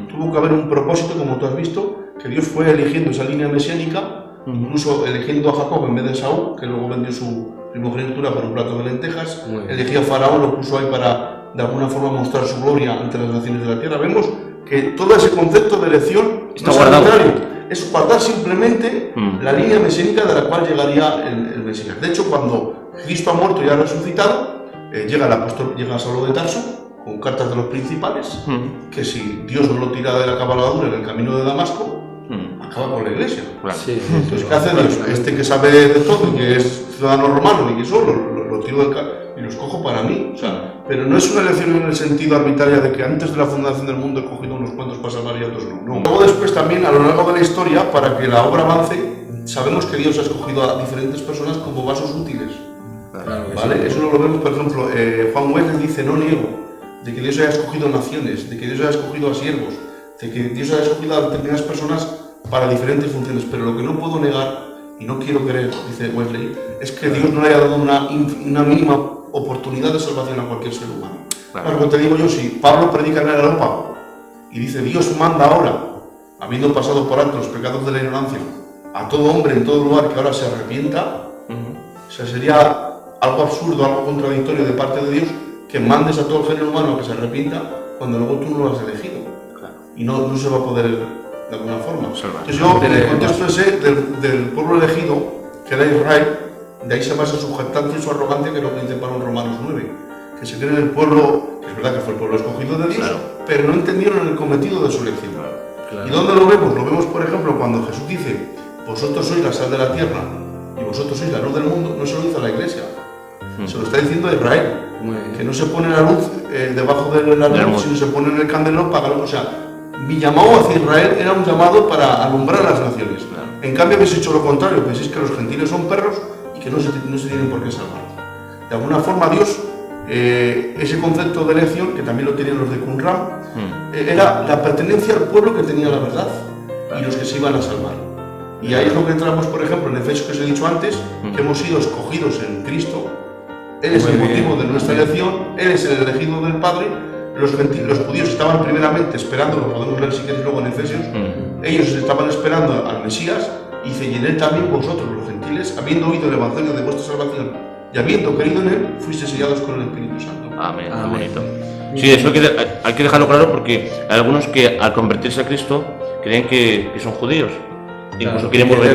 tuvo que haber un propósito, como tú has visto, que Dios fue eligiendo esa línea mesiánica, incluso eligiendo a Jacob en vez de Saúl, que luego vendió su primogenitura por un plato de lentejas, eligió a Faraón, lo puso ahí para de alguna forma mostrar su gloria ante las naciones de la tierra. Vemos que todo ese concepto de elección está no es guardado. arbitrario, es guardar simplemente la línea mesiánica de la cual llegaría el Mesías. De hecho, cuando Cristo ha muerto y ha resucitado, llega el apóstol, llega Saulo de Tarso con cartas de los principales, que si Dios no lo tira de la cabalgadura en el camino de Damasco, acaba con la iglesia. Claro. Sí, Entonces, ¿qué hace Dios? Este que sabe de todo, y que es ciudadano romano y que eso, lo tiro del y los cojo para mí. O sea, pero no es una elección en el sentido arbitrario de que antes de la fundación del mundo he cogido unos cuantos para salvar y otros no. Luego después también, a lo largo de la historia, para que la obra avance, sabemos que Dios ha escogido a diferentes personas como vasos útiles. ¿Vale? Eso lo vemos, por ejemplo, Juan Wesley dice: no niego de que Dios haya escogido naciones, de que Dios haya escogido a siervos, de que Dios haya escogido a determinadas personas para diferentes funciones, pero lo que no puedo negar y no quiero creer, dice Wesley, es que Dios no le haya dado una mínima oportunidad de salvación a cualquier ser humano. Claro, como te digo yo, si Pablo predica en el Areópago y dice: Dios manda ahora, habiendo pasado por alto los pecados de la ignorancia, a todo hombre en todo lugar que ahora se arrepienta, o sea, sería algo absurdo, algo contradictorio de parte de Dios que mandes a todo el género humano a que se arrepienta cuando luego tú no lo has elegido. Y no se va a poder de alguna forma. Salvar. Entonces yo, en el contexto ese del pueblo elegido, que era Israel, de ahí se basa su jactancia y su arrogancia, que es lo que dice Pablo en Romanos 9, que se creen el pueblo, que es verdad que fue el pueblo escogido de Dios, Claro. pero no entendieron el cometido de su elección. Claro. ¿Y dónde lo vemos? Lo vemos, por ejemplo, cuando Jesús dice, vosotros sois la sal de la tierra y vosotros sois la luz del mundo, no se lo dice a la iglesia, se lo está diciendo a Israel, Muy bien. que no se pone la luz debajo de la Del mundo. luz, sino se pone en el candelero para o sea, mi llamado hacia Israel era un llamado para alumbrar a las naciones. En cambio habéis hecho lo contrario, pensáis que los gentiles son perros y que no se tienen por qué salvar. De alguna forma Dios, ese concepto de elección, que también lo tenían los de Qumran, era la pertenencia al pueblo que tenía la verdad y los que se iban a salvar. Y ahí es lo que entramos, por ejemplo, en Efesios, que os he dicho antes, que hemos sido escogidos en Cristo. Él es Muy el bien, motivo de nuestra elección, Él es el elegido del Padre. Los judíos estaban primeramente esperando, lo podemos leer si queréis luego en Efesios, ellos estaban esperando al Mesías, y dice, y en Él también vosotros, los gentiles, habiendo oído el Evangelio de vuestra salvación y habiendo creído en Él, fuisteis sellados con el Espíritu Santo. Amén, qué Amén. bonito. Sí, eso hay que dejarlo claro porque hay algunos que al convertirse a Cristo creen que son judíos. Incluso quieren volver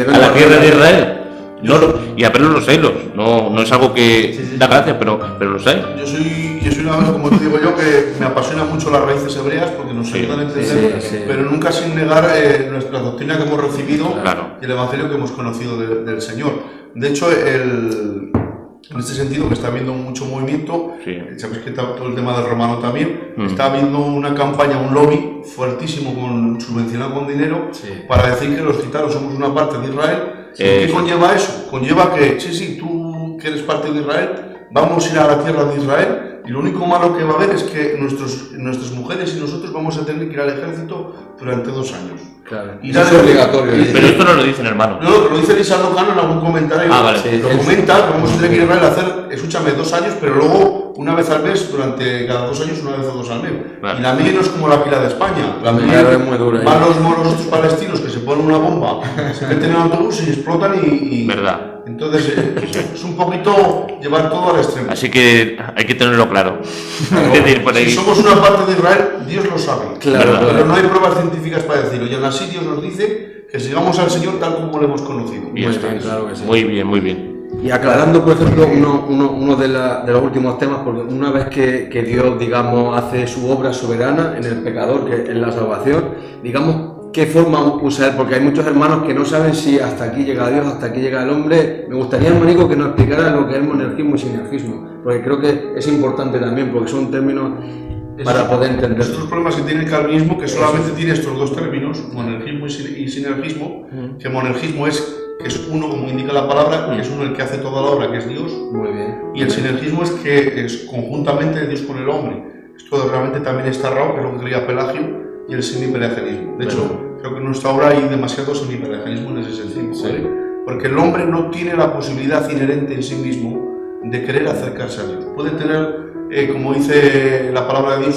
a la tierra de Israel. No, y a verlos los haylos. No es algo que da gracia, pero los hay. Yo soy una vez, como te digo yo, que me apasiona mucho las raíces hebreas porque nos ayudan a entender, pero nunca sin negar nuestra doctrina que hemos recibido Claro. y el evangelio que hemos conocido del Señor. De hecho, en este sentido, que está habiendo mucho movimiento, sabéis que está todo el tema del romano también, está habiendo una campaña, un lobby fuertísimo, subvencionado con dinero, para decir que los gitanos somos una parte de Israel. ¿Qué conlleva eso? Conlleva que, sí, tú que eres parte de Israel, vamos a ir a la tierra de Israel, y lo único malo que va a haber es que nuestras mujeres y nosotros vamos a tener que ir al ejército durante 2 años. Claro. Y Eso es obligatorio. Pero esto no lo dicen, hermano. No, lo dice Lisandro Cano en algún comentario. Vale. Lo comenta, vamos a tener que ir a Israel a hacer, escúchame, 2 años, pero luego una vez al mes, durante cada 2 años, una vez o 2 al mes. Vale. Y la mía no es como la pila de España. La mía Claro, es muy dura, van los moros estos palestinos que se ponen una bomba, se meten en el autobús y explotan y Verdad. Entonces, es un poquito llevar todo al extremo. Así que hay que tenerlo claro. Es decir, por ahí. Si somos una parte de Israel, Dios lo sabe. Claro, Pero claro. no hay pruebas científicas para decirlo. Y aún así Dios nos dice que sigamos al Señor tal como lo hemos conocido. Y Muy esto bien, es. claro que sí. Muy bien, muy bien. Y aclarando, por ejemplo, uno de los últimos temas, porque una vez que Dios, digamos, hace su obra soberana en el pecador, que es la salvación, digamos, ¿qué forma usa él? Porque hay muchos hermanos que no saben si hasta aquí llega Dios, hasta aquí llega el hombre. Me gustaría, hermanico, que nos explicara lo que es monergismo y sinergismo, porque creo que es importante también, porque son términos para poder entender. Estos problemas que tiene el calvinismo, que solamente tiene estos 2 términos, monergismo y sinergismo, que monergismo es uno, como indica la palabra, que es uno el que hace toda la obra, que es Dios, Muy bien. y el sinergismo es que es conjuntamente Dios con el hombre. Esto realmente también está raro, que es lo que creía Pelagio, y el semipelagianismo. De hecho, creo que en nuestra obra hay demasiado semipelagianismo en ese sentido, ¿vale? Porque el hombre no tiene la posibilidad inherente en sí mismo de querer acercarse a Dios. Puede tener, como dice la palabra de Dios,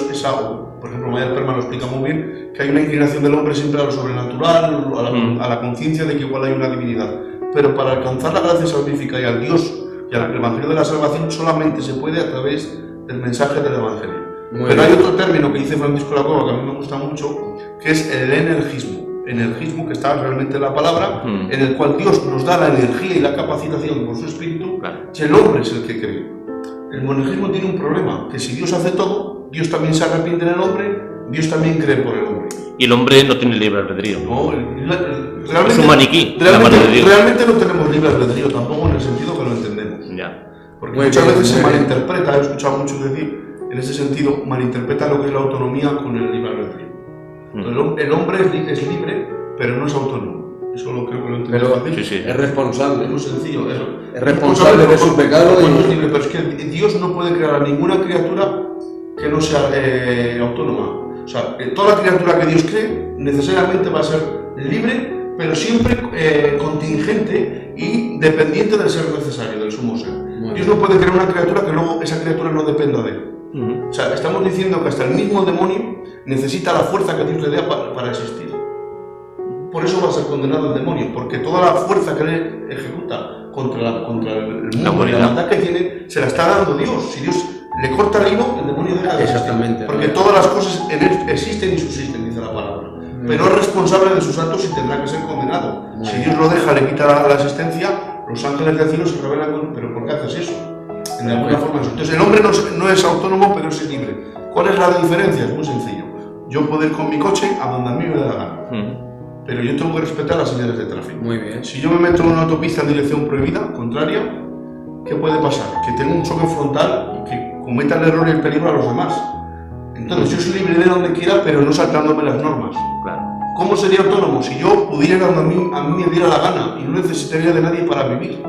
por ejemplo, María del Perma lo explica muy bien, que hay una inclinación del hombre siempre a lo sobrenatural, a la conciencia de que igual hay una divinidad. Pero para alcanzar la gracia salvífica y al Dios y al Evangelio de la salvación solamente se puede a través del mensaje del Evangelio. Pero hay otro término que dice Francisco de la Cueva, que a mí me gusta mucho, que es el energismo. Energismo, que está realmente en la palabra, en el cual Dios nos da la energía y la capacitación por su espíritu, y el hombre es el que cree. El monergismo tiene un problema, que si Dios hace todo, Dios también se arrepiente en el hombre, Dios también cree por el hombre. Y el hombre no tiene libre albedrío. No, Es un maniquí, la mano de Dios. realmente no tenemos libre albedrío, tampoco en el sentido que lo entendemos. Ya. Porque Muy muchas bien, veces se muy bien. malinterpreta, he escuchado mucho decir, en ese sentido, malinterpreta lo que es la autonomía con el libre albedrío. El hombre es libre, pero no es autónomo. Eso lo creo que lo entendemos Pero fácil. Sí. es responsable. Es muy sencillo. Es responsable de su pecado Cuando es y... libre, pero es que Dios no puede crear a ninguna criatura que no sea autónoma. O sea, toda criatura que Dios cree necesariamente va a ser libre, pero siempre contingente y dependiente del ser necesario, del sumo ser. Dios no puede crear una criatura que luego esa criatura no dependa de él. O sea, estamos diciendo que hasta el mismo demonio necesita la fuerza que Dios le dé para existir. Por eso va a ser condenado el demonio, porque toda la fuerza que él ejecuta contra el mundo y la maldad que tiene, se la está dando Dios. Si Dios le corta el hilo, el demonio deja de existir. Exactamente. Porque todas las cosas en él existen y subsisten, dice la palabra. pero es responsable de sus actos y tendrá que ser condenado. Si Dios lo deja, le quita la asistencia, los ángeles del cielo se rebelan con él. ¿Pero por qué haces eso? En alguna forma eso. Entonces el hombre no es autónomo, pero sí es libre. ¿Cuál es la diferencia? Es muy sencillo. Yo puedo ir con mi coche a donde a mí me da la gana, pero yo tengo que respetar las señales de tráfico. Muy bien. Si yo me meto en una autopista en dirección prohibida, contraria, ¿qué puede pasar? Que tengo un choque frontal y que cometa el error y el peligro a los demás. Entonces yo soy libre de donde quiera, pero no saltándome las normas. Claro. ¿Cómo sería autónomo? Si yo pudiera ir donde a mí me diera la gana y no necesitaría de nadie para vivir.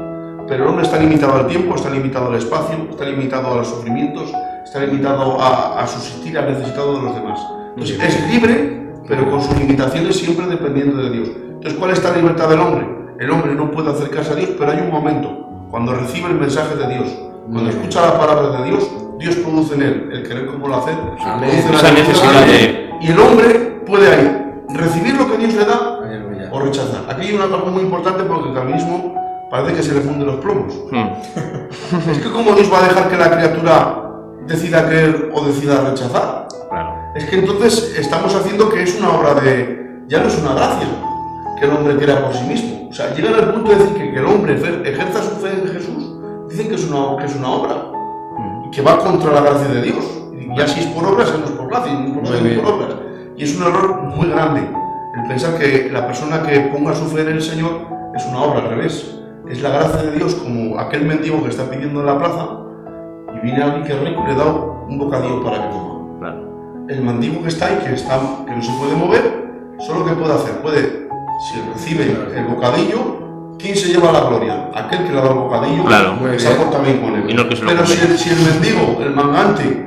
Pero el hombre está limitado al tiempo, está limitado al espacio, está limitado a los sufrimientos, está limitado a subsistir, al necesitado de los demás. Entonces es libre, pero con sus limitaciones, siempre dependiendo de Dios. Entonces, ¿cuál es la libertad del hombre? El hombre no puede acercarse a Dios, pero hay un momento, cuando recibe el mensaje de Dios, cuando escucha la palabra de Dios, Dios produce en él el querer como lo hacer, Esa necesidad de... y el hombre puede ahí recibir lo que Dios le da o rechazar. Aquí hay algo muy importante, porque el calvinismo parece que se le funden los plomos. Es que ¿cómo Dios va a dejar que la criatura decida creer o decida rechazar? Claro. Es que entonces estamos haciendo que es una obra de... ya no es una gracia que el hombre quiera por sí mismo. O sea, llegan al punto de decir que el hombre ejerza su fe en Jesús, dicen que es una obra y que va contra la gracia de Dios. Y ya si es por obras, no es por gracia, ni por gracia, ni por obras. Y es un error muy grande el pensar que la persona que ponga su fe en el Señor es una obra, al revés. Es la gracia de Dios, como aquel mendigo que está pidiendo en la plaza y viene alguien que es rico y le da un bocadillo para que coma. Claro. El mendigo que está ahí, que no se puede mover, solo que puede hacer, si recibe el bocadillo, ¿quién se lleva la gloria? Aquel que le da el bocadillo, Claro. que se aporta bien con él. Y no que se lo Pero come. si el mendigo, el mangante,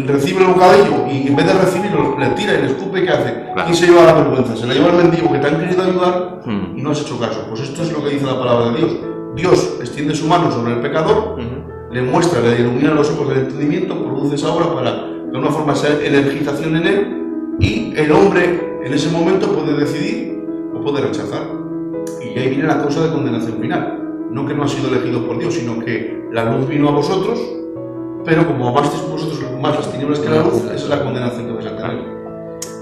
recibe el bocadillo y en vez de recibirlo le tira y le escupe, ¿qué hace? Claro. ¿Quién se lleva la vergüenza? Se la lleva el mendigo que te han querido ayudar y no has hecho caso. Pues esto es lo que dice la palabra de Dios. Dios extiende su mano sobre el pecador, le muestra, le ilumina los ojos del entendimiento, produce esa obra para de una forma sea energización en él, y el hombre en ese momento puede decidir o puede rechazar. Y ahí viene la causa de condenación final. No que no ha sido elegido por Dios, sino que la luz vino a vosotros, pero como amasteis vosotros más las tinieblas que la luz, esa es la condenación que vais a tener.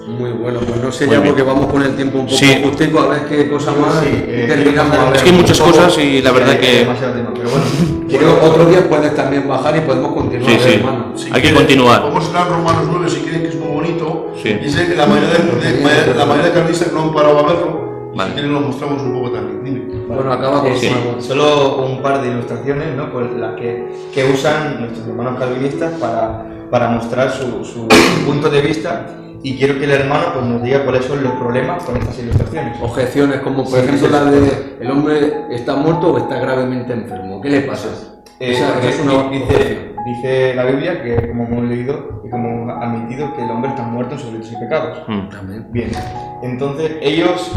Muy bueno, pues no sé Muy ya bien. porque vamos con el tiempo un poco Sí. justico, a ver qué cosa más Sí, y terminamos. es Es que hay muchas cosas y la verdad que... demasiado tema, pero bueno. Quiero otro día puedes también bajar y podemos continuar, Sí, sí. hermano. Si Hay que quieren, continuar. Vamos a hablar Romanos 9 si quieren, que es muy bonito. Sí. Y sé que la mayoría de calvinistas no han parado a verlo. Y Vale. si quieren lo mostramos un poco también. Dime. Bueno, acaba con Sí. Solo un par de ilustraciones, ¿no? Pues las que usan nuestros hermanos calvinistas para mostrar su punto de vista, y quiero que el hermano pues, nos diga cuáles son los problemas con estas ilustraciones. objeciones como por Sí, ejemplo sí, la sí. de el hombre está muerto o está gravemente enfermo. ¿Qué le pasa? Esa es una objeción. Dice la Biblia que, como hemos leído y como hemos admitido, que el hombre está muerto en sus delitos y pecados. También. Bien, entonces ellos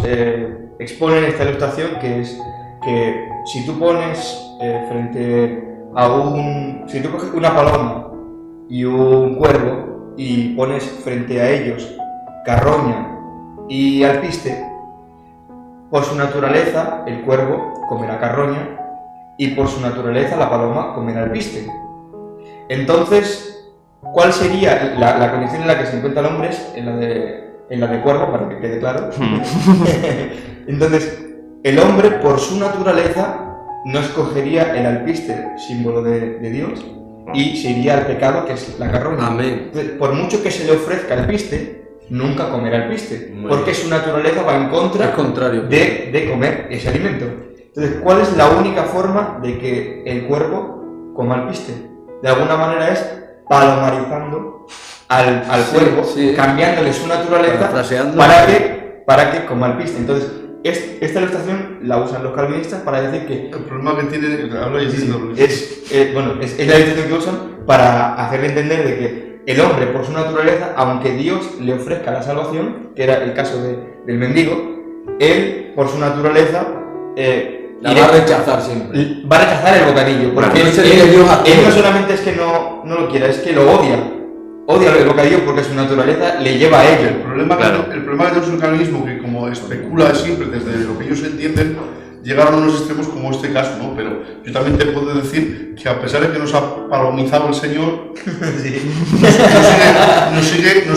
exponen esta ilustración, que es que si tú pones frente a si tú coges una paloma y un cuervo y pones frente a ellos carroña y alpiste, por su naturaleza el cuervo comerá carroña y por su naturaleza la paloma comerá alpiste. Entonces, ¿cuál sería la condición en la que se encuentra el hombre? Es en la de cuervo, para que quede claro. Entonces, el hombre, por su naturaleza, no escogería el alpiste, símbolo de Dios, y se iría al pecado, que es la carroña. Amén. Entonces, por mucho que se le ofrezca alpiste, nunca comerá alpiste, Muy porque bien. su naturaleza va en Es contra contrario. de comer ese alimento. Entonces, ¿cuál es la única forma de que el cuervo coma alpiste? De alguna manera es palomarizando al Sí, cuervo, sí. cambiándole su naturaleza Parafraseando. para que coma alpiste. Entonces, esta ilustración la usan los calvinistas para decir que El problema que tiene, hablo diciendo, es la ilustración que usan para hacerle entender de que el hombre, por su naturaleza, aunque Dios le ofrezca la salvación, que era el caso del mendigo, él, por su naturaleza, La va a rechazar siempre. va a rechazar el bocadillo, porque No sería Dios a él no todos. solamente es que no lo quiera, es que lo odia. Odia el bocadillo porque su naturaleza le lleva a ello. el problema Claro. que tenemos en el calvinismo, que como especula siempre desde lo que ellos entienden, llegar a unos extremos como este caso, ¿no? Pero yo también te puedo decir que a pesar de que nos ha palomizado el Señor, nos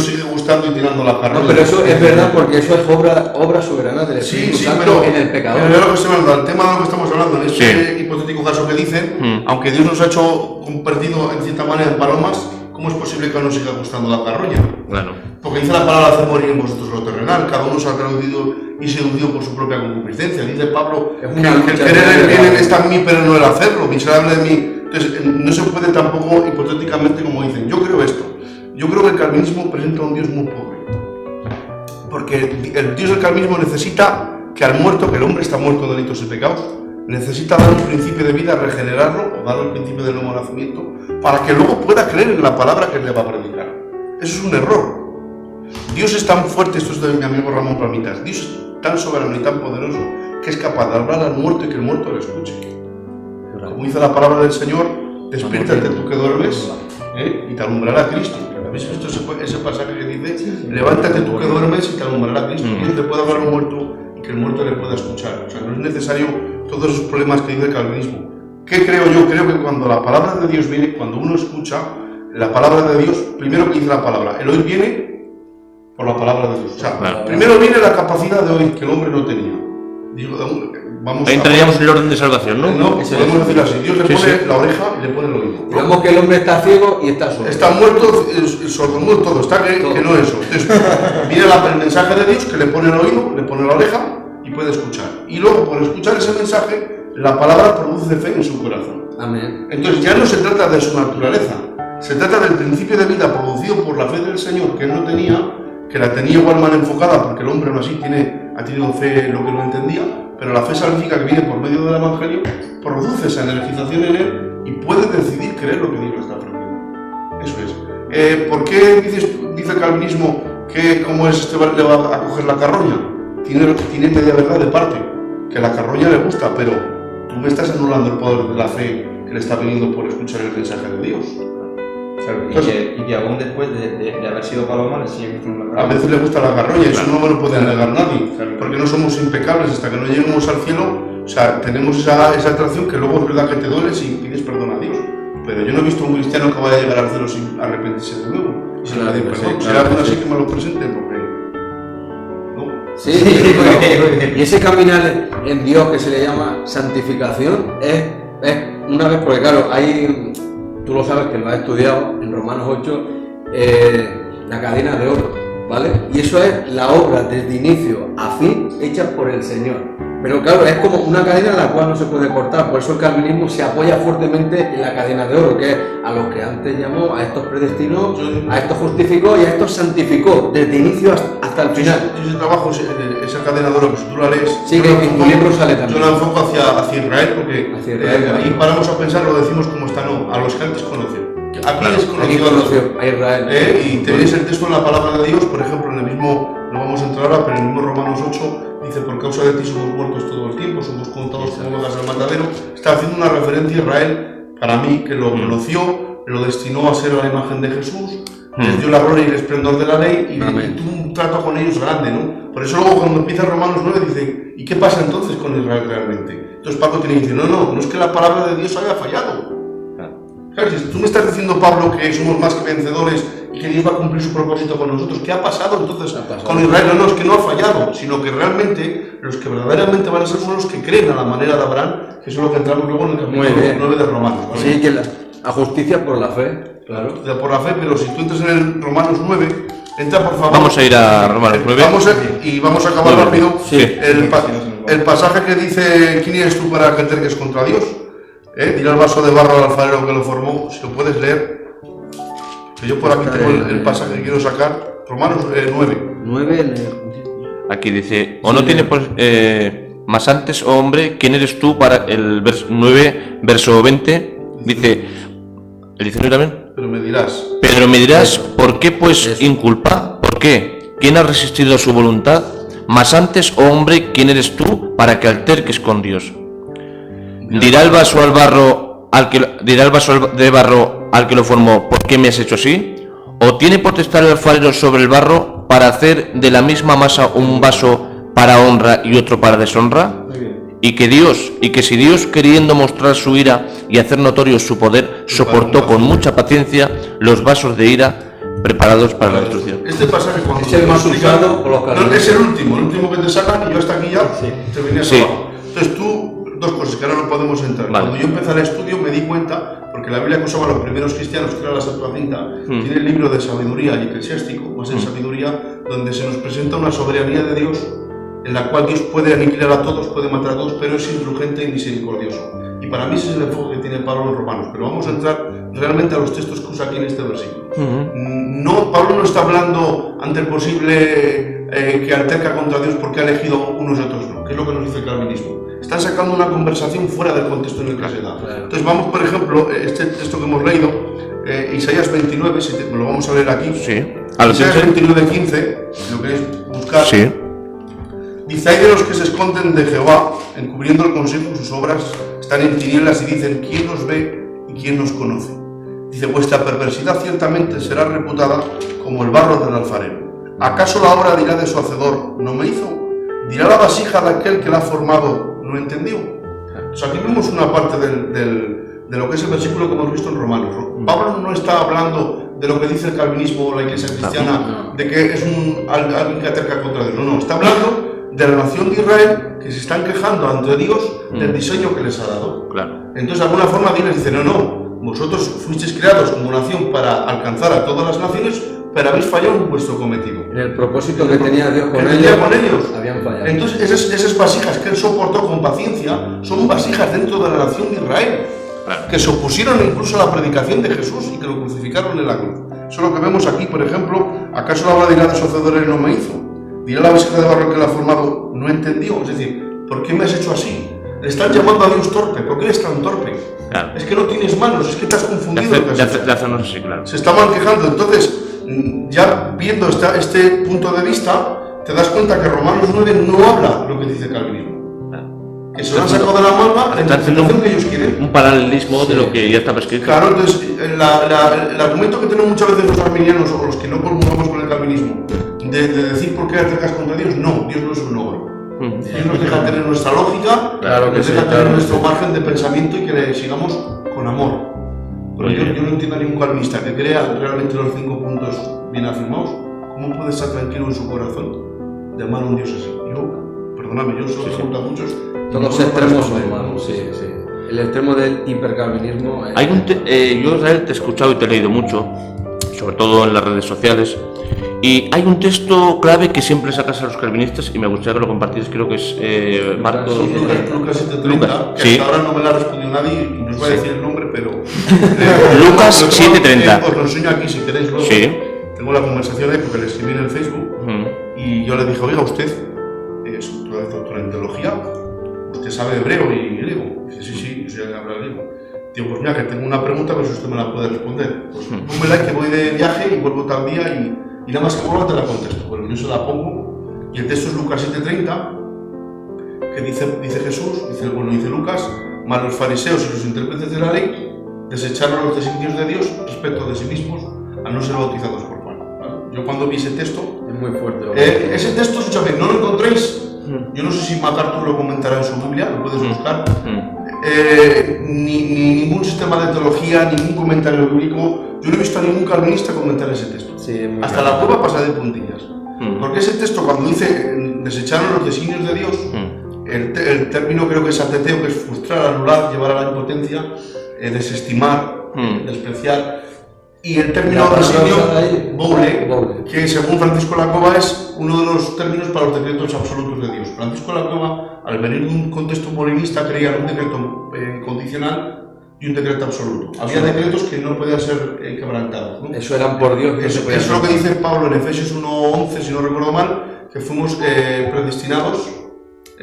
sigue gustando y tirando la carrera. No, pero eso es verdad, porque eso es obra soberana del Espíritu Santo en el pecador. Pero yo lo que estoy hablando, el tema de lo que estamos hablando, en este hipotético caso que dicen, aunque Dios nos ha hecho convertido en cierta manera en palomas, ¿cómo es posible que nos siga gustando la carroña? Claro. Porque dice la palabra hacer morir en vosotros lo terrenal, cada uno se ha traducido y seducido por su propia concupiscencia. Dice Pablo que el querer el bien está en mí, pero no el hacerlo, miserable de mí. Entonces, no se puede tampoco, hipotéticamente, como dicen, yo creo esto. Yo creo que el calvinismo presenta a un Dios muy pobre. Porque el Dios del calvinismo necesita que al muerto, que el hombre está muerto en delitos y pecados, necesita dar un principio de vida, regenerarlo, o darle el principio del nuevo nacimiento, para que luego pueda creer en la palabra que le va a predicar. Eso es un error. Dios es tan fuerte, esto es de mi amigo Ramón Palmitas, Dios es tan soberano y tan poderoso que es capaz de hablar al muerto y que el muerto le escuche. Como dice la palabra del Señor, despiértate tú que duermes, y te alumbrará Cristo. ¿Habéis visto ese pasaje que dice, levántate tú que duermes y te alumbrará Cristo? Y Dios te puede hablar al muerto y que el muerto le pueda escuchar. O sea, no es necesario todos esos problemas que dice el calvinismo. ¿Qué creo yo? Creo que cuando la palabra de Dios viene, cuando uno escucha la palabra de Dios, primero que dice la palabra, el oír viene por la palabra de Dios. O sea, primero viene la capacidad de oír que el hombre no tenía. Digo, Ahí entraríamos en el orden de salvación, ¿no? No, podemos decirlo así. Dios le pone la oreja y le pone el oído. Digamos que el hombre está ciego y está sordo. Está muerto, sordomudo, todo. Está que no es eso. Entonces, viene el mensaje de Dios que le pone el oído, le pone la oreja y puede escuchar. Y luego, por escuchar ese mensaje, la palabra produce fe en su corazón. Amén. Entonces, ya no se trata de su naturaleza. Se trata del principio de vida producido por la fe del Señor que él no tenía, que la tenía igual mal enfocada, porque el hombre no así ha tenido fe en lo que no entendía, pero la fe salvífica que viene por medio del Evangelio produce esa energización en él y puede decidir creer lo que Dios le está ofreciendo. Eso es. ¿Por qué dice el calvinismo que como es este le va a coger la carroña? Tiene media verdad de parte, que la carroña le gusta, pero tú me estás anulando el poder de la fe que le está viniendo por escuchar el mensaje de Dios. Y que aún después de haber sido paloma le sigue gustando la carroña. A veces le gusta la carroña y eso no me lo puede negar nadie, porque no somos impecables hasta que no lleguemos al cielo. O sea, tenemos esa atracción que luego es verdad que te duele si pides perdón a Dios. Pero yo no he visto a un cristiano que vaya a llegar al cielo sin arrepentirse de nuevo y sin pedir perdón. Si alguien así que me lo presente, porque ¿no? Sí, y ese caminar en Dios que se le llama santificación es una vez, porque claro, hay, tú lo sabes que lo has estudiado en Romanos 8, la cadena de oro, ¿vale? Y eso es la obra desde inicio a fin hecha por el Señor. Pero claro, es como una cadena la cual no se puede cortar, por eso el calvinismo se apoya fuertemente en la cadena de oro, que es a los que antes llamó, a estos predestinó, a estos justificó y a estos santificó, desde inicio hasta el final. Yo ese trabajo, esa cadena de oro, que si tú la lees, sí, que en tu libro sale también. Yo la enfoco hacia Israel, porque ahí paramos a pensar, lo decimos como está, no, a los que antes conoció. Aquí conoció a Israel. Y tenéis el texto en la palabra de Dios, por ejemplo, en el mismo, no vamos a entrar ahora, pero en el mismo Romanos 8, dice, por causa de ti somos muertos todo el tiempo, somos contados como ovejas al matadero. Está haciendo una referencia a Israel, para mí, que lo conoció, lo destinó a ser a la imagen de Jesús, les dio la gloria y el esplendor de la ley y tuvo un trato con ellos grande, ¿no? Por eso luego cuando empieza Romanos 9 dice, ¿y qué pasa entonces con Israel realmente? Entonces Pablo tiene que decir, no es que la palabra de Dios haya fallado. Claro, si tú me estás diciendo, Pablo, que somos más que vencedores y que Dios va a cumplir su propósito con nosotros, ¿qué ha pasado entonces con Israel? No, es que no ha fallado, sino que realmente los que verdaderamente van a ser son los que creen a la manera de Abraham, que eso es lo que entramos luego en el capítulo 9 de Romanos, ¿vale? Sí, que a justicia por la fe, claro. Por la fe, pero si tú entras en el Romanos 9, entra por favor. Vamos a ir a Romanos 9. Vamos a acabar rápido. Sí. El pasaje que dice, ¿quién eres tú para que alterques contra Dios? Dirá el vaso de barro al alfarero que lo formó, si lo puedes leer. Que yo por aquí tengo el pasaje que quiero sacar. Romanos 9. Aquí dice, o no tiene más antes, oh hombre, ¿quién eres tú para el 9, verso 20? Dice, ¿el 19 también? Pero me dirás, ¿por qué pues inculpa? ¿Por qué? ¿Quién ha resistido a su voluntad? Más antes, oh hombre, ¿quién eres tú para que alterques con Dios? Dirá el vaso de barro al que lo formó, ¿por qué me has hecho así? ¿O tiene potestad el alfarero sobre el barro para hacer de la misma masa un vaso para honra y otro para deshonra? y que si Dios, queriendo mostrar su ira y hacer notorio su poder, soportó con mucha paciencia los vasos de ira preparados para la destrucción. Este pasaje cuando Es el más usado por los no, calvinistas. es el último que te sacan y yo hasta aquí ya te venías Sí. abajo. Entonces tú, dos cosas que ahora no podemos entrar. Vale. Cuando yo empecé el estudio me di cuenta, porque la Biblia que usaban los primeros cristianos, que era la Septuaginta, tiene el libro de sabiduría y eclesiástico, más en sabiduría, donde se nos presenta una soberanía de Dios en la cual Dios puede aniquilar a todos, puede matar a todos, pero es indulgente y misericordioso. Y para mí ese es el enfoque que tiene Pablo en Romanos. Pero vamos a entrar realmente a los textos que usa aquí en este versículo. No, Pablo no está hablando ante el posible que alterca contra Dios porque ha elegido unos y otros no, que es lo que nos dice el calvinismo. Están sacando una conversación fuera del contexto en el que se da. Entonces vamos, por ejemplo, este texto que hemos leído, Isaías 29, lo vamos a leer aquí. Sí. Isaías 29, 15, si lo queréis buscar. Sí. Dice, hay de los que se esconden de Jehová, encubriendo el consejo, sus obras están en tinieblas y dicen, ¿quién nos ve y quién nos conoce? Dice, vuestra perversidad ciertamente será reputada como el barro del alfarero. ¿Acaso la obra dirá de su hacedor, no me hizo? ¿Dirá la vasija de aquel que la ha formado, no entendió? Entonces aquí vemos una parte de lo que es el versículo que hemos visto en Romanos. Pablo no está hablando de lo que dice el calvinismo o la iglesia cristiana, de que es alguien que aterca contra Dios. No, está hablando de la nación de Israel que se están quejando ante Dios del diseño que les ha dado. Claro. Entonces, de alguna forma, Dios les dice, no, vosotros fuisteis creados como nación para alcanzar a todas las naciones, pero habéis fallado en vuestro cometido. En el propósito que tenía Dios con Que ellos, tenía con ellos. habían fallado. Entonces, esas vasijas que él soportó con paciencia son vasijas dentro de la nación de Israel, que se opusieron incluso a la predicación de Jesús y que lo crucificaron en la cruz. Eso es lo que vemos aquí, por ejemplo, ¿acaso la obra dirá de su hacedor él no me hizo? ¿Dirá la vasija de barro que la ha formado no entendió? Es decir, ¿por qué me has hecho así? Le están llamando a Dios torpe. ¿Por qué eres tan torpe? Claro. Es que no tienes manos, es que te has confundido. De hacernos así, claro. Se estaban quejando. Entonces, ya viendo este punto de vista, te das cuenta que Romanos 9 no habla lo que dice el calvinismo. Que se lo han sacado de la manga la interpretación que ellos quieren. Un paralelismo de lo que ya estaba escrito. Claro, entonces, el argumento que tenemos muchas veces los arminianos o los que no comulgamos con el calvinismo, de decir por qué acercas contra Dios, no, Dios no es un ogro. Dios nos deja tener nuestra lógica, Claro que nos sí, deja claro tener que nuestro sí. margen de pensamiento y que le sigamos con amor. Pero yo no entiendo a ningún calvinista que crea realmente los 5 puntos bien afirmados. ¿Cómo puede estar tranquilo en su corazón de amar a un Dios así? Yo, perdóname, yo se lo pregunto a muchos. Todos los extremos son malos, sí. El extremo del hipercalvinismo. Hay yo, Israel, te he escuchado y te he leído mucho, sobre todo en las redes sociales, y hay un texto clave que siempre sacas a los calvinistas y me gustaría que lo compartieras, creo que es Marcos. Lucas 7:30, Lucas, que sí. hasta ahora no me la ha respondido nadie y nos va a decir el nombre, pero... Lucas 7:30. Os lo enseño aquí si queréis luego. Sí. Tengo la conversación ahí porque le escribí en el Facebook y yo le dije, oiga, usted es doctor en teología, usted sabe hebreo y griego. Dice, sí, yo sé hablar griego. Digo, pues mira, que tengo una pregunta, pero si usted me la puede responder. Pues pónmela que voy de viaje y vuelvo tal día y nada más que vuelva te la contesto. Bueno, yo se la pongo y el texto es Lucas 7:30, que dice Jesús, dice Lucas, mas los fariseos y los intérpretes de la ley desecharon los designios de Dios respecto de sí mismos a no ser bautizados por Juan. ¿Vale? Yo cuando vi ese texto, Es muy fuerte. ese texto, escúchame, no lo encontréis. Yo no sé si MacArthur lo comentará en su Biblia, lo puedes buscar. Ni ningún sistema de teología, ningún comentario bíblico. Yo no he visto a ningún calvinista comentar ese texto. Sí, muy Hasta la prueba pasa de puntillas. Porque ese texto, cuando dice desecharon los designios de Dios, el término creo que es ateteo, que es frustrar, anular, llevar a la impotencia, desestimar, despreciar. Y el término designio, boule, que según Francisco Lacova es uno de los términos para los decretos absolutos de Dios. Francisco Lacova, al venir de un contexto molinista, creía un decreto condicional y un decreto absoluto. Había decretos que no podían ser quebrantados, ¿no? Eso eran por Dios. Eso es lo que dice Pablo en Efesios 1:11, si no recuerdo mal, que fuimos predestinados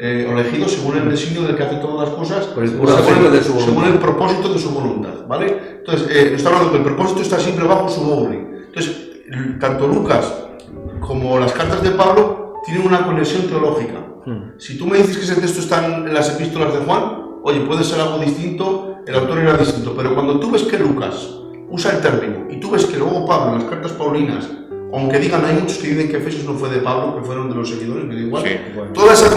o elegidos según el designio del que hace todas las cosas, Por el puro afecto de su voluntad. según el propósito de su voluntad, ¿vale? Entonces, está hablando que el propósito está siempre bajo su boule. Entonces, tanto Lucas como las cartas de Pablo tienen una conexión teológica. Si tú me dices que ese texto está en las epístolas de Juan, oye, puede ser algo distinto, el autor era distinto, pero cuando tú ves que Lucas usa el término y tú ves que luego Pablo en las cartas paulinas aunque digan, hay muchos que dicen que Efesios no fue de Pablo, que fueron de los seguidores, me da igual. Sí. Toda esa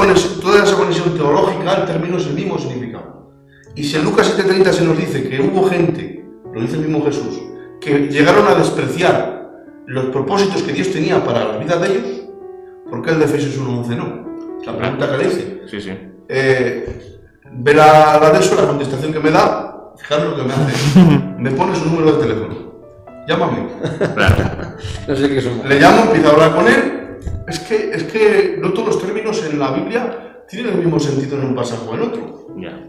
conexión teológica, el término es el mismo significado. Y si en Lucas 7:30 se nos dice que hubo gente, lo dice el mismo Jesús, que llegaron a despreciar los propósitos que Dios tenía para la vida de ellos, ¿por qué el de Efesios 1:11 no? La pregunta que le hice. Sí, sí. Ver a la de eso, la contestación que me da, fijaros lo que me hace. Me pone su número de teléfono. Llámame. Claro. No sé qué somos. Le llamo, empiezo a hablar con él. Es que no todos los términos en la Biblia tienen el mismo sentido en un pasaje o en otro. Ya.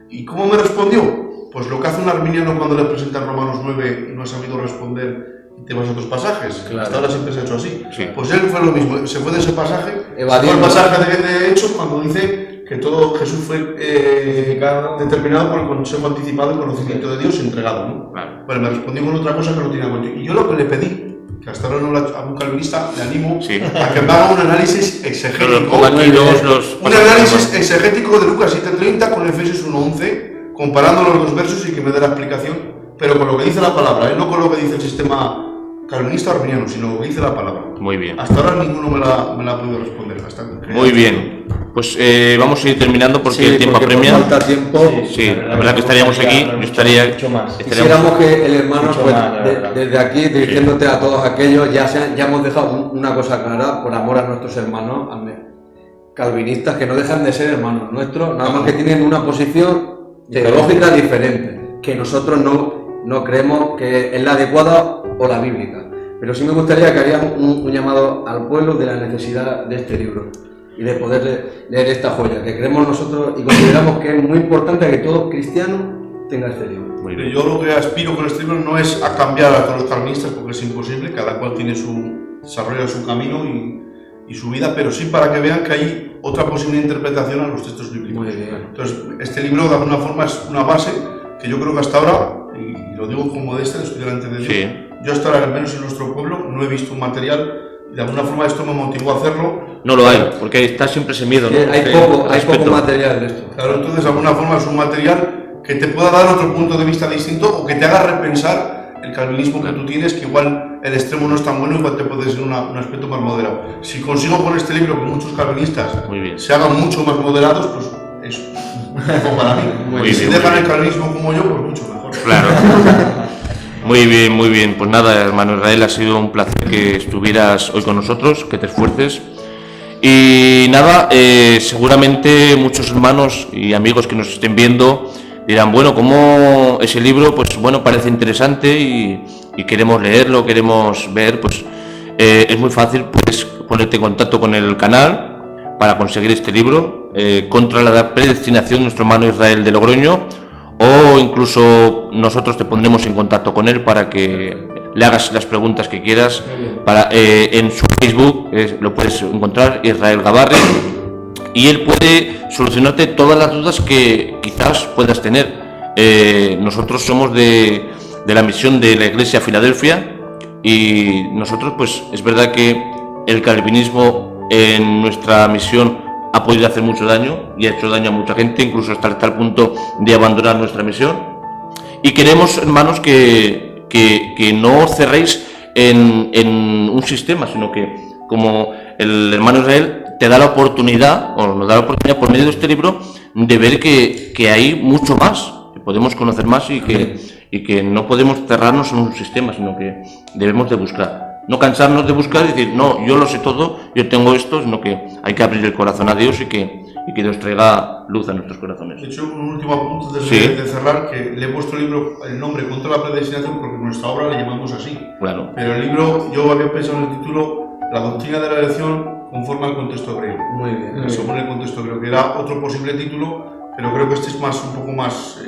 ¿Y cómo me respondió? Pues lo que hace un arminiano cuando le presenta Romanos 9 y no ha sabido responder y te vas a otros pasajes. Claro. Hasta ahora siempre se ha hecho así. Sí. Pues él fue lo mismo. Se fue de ese pasaje. Fue el Evadiendo. pasaje de Hechos cuando dice que todo Jesús fue determinado por el consejo anticipado y conocimiento de Dios entregado, ¿no? Claro. Bueno, me respondió con otra cosa que no tenía cuenta. Y yo lo que le pedí, que hasta ahora no lo ha hecho a un calvinista, le animo Sí. a que me haga un análisis exegético. Pongo aquí los Un análisis exegético de Lucas 7:30 con Efesios 1:11, comparando los dos versos y que me dé la explicación, pero con lo que dice la palabra, no con lo que dice el sistema calvinista o arminiano, sino lo que dice la palabra. Muy bien. Hasta ahora ninguno me la ha podido responder. Muy bien. Pues vamos a ir terminando porque Sí, el tiempo porque apremia. falta tiempo. Sí, la verdad que estaríamos aquí, yo estaría... Mucho más. Quisiéramos que el hermano, Mucho pues, más, la verdad. desde aquí, dirigiéndote a todos aquellos, ya hemos dejado una cosa clara, por amor a nuestros hermanos calvinistas, que no dejan de ser hermanos nuestros, nada más que tienen una posición teológica diferente, que nosotros no creemos que es la adecuada o la bíblica. Pero sí me gustaría que haríamos un llamado al pueblo de la necesidad de este libro y de poder leer esta joya, que creemos nosotros y consideramos que es muy importante que todo cristiano tenga este libro. Muy bien. Yo lo que aspiro con este libro no es a cambiar a todos los calvinistas, porque es imposible, cada cual tiene desarrolla su camino y su vida, pero sí para que vean que hay otra posible interpretación a los textos bíblicos. Muy bien. Entonces, este libro de alguna forma es una base que yo creo que hasta ahora, y lo digo con modestia, estoy delante de Dios, Sí. yo hasta ahora, al menos en nuestro pueblo, no he visto un material y de alguna forma esto me motivó a hacerlo. No lo hay, porque está siempre ese miedo, ¿no? Hay poco material de esto. Claro, entonces de alguna forma es un material que te pueda dar otro punto de vista distinto o que te haga repensar el calvinismo que tú tienes, que igual el extremo no es tan bueno, igual te puede ser un aspecto más moderado. Si consigo con este libro que muchos calvinistas Muy bien. se hagan mucho más moderados, pues es un poco para mí. Muy Y si bien, dejan muy el bien. calvinismo como yo, pues mucho mejor. Claro. Muy bien, muy bien. Pues nada, hermano Israel, ha sido un placer que estuvieras hoy con nosotros, que te esfuerces. Y nada, seguramente muchos hermanos y amigos que nos estén viendo dirán, bueno, como ese libro, pues bueno, parece interesante y queremos leerlo, queremos ver, pues es muy fácil, puedes ponerte en contacto con el canal para conseguir este libro, Contra la predestinación, nuestro hermano Israel de Logroño, o incluso nosotros te pondremos en contacto con él para que le hagas las preguntas que quieras. En su Facebook lo puedes encontrar, Israel Gabarri, y él puede solucionarte todas las dudas que quizás puedas tener. Nosotros somos de la misión de la Iglesia Filadelfia y nosotros, pues es verdad que el calvinismo en nuestra misión ha podido hacer mucho daño y ha hecho daño a mucha gente, incluso hasta tal punto de abandonar nuestra misión. Y queremos, hermanos, que no cerréis en un sistema, sino que, como el hermano Israel te da la oportunidad, o nos da la oportunidad por medio de este libro, de ver que hay mucho más, que podemos conocer más y que no podemos cerrarnos en un sistema, sino que debemos de buscar. No cansarnos de buscar y decir, no, yo lo sé todo, yo tengo esto, sino que hay que abrir el corazón a Dios y que Dios traiga luz a nuestros corazones. De hecho, un último apunte Sí. de cerrar, que le he puesto el libro, el nombre Contra la predestinación, porque nuestra obra le llamamos así. Claro. Pero el libro, yo había pensado en el título, La doctrina de la elección conforme al contexto hebreo. Muy bien. Según el contexto hebreo, que era otro posible título, pero creo que este es un poco más...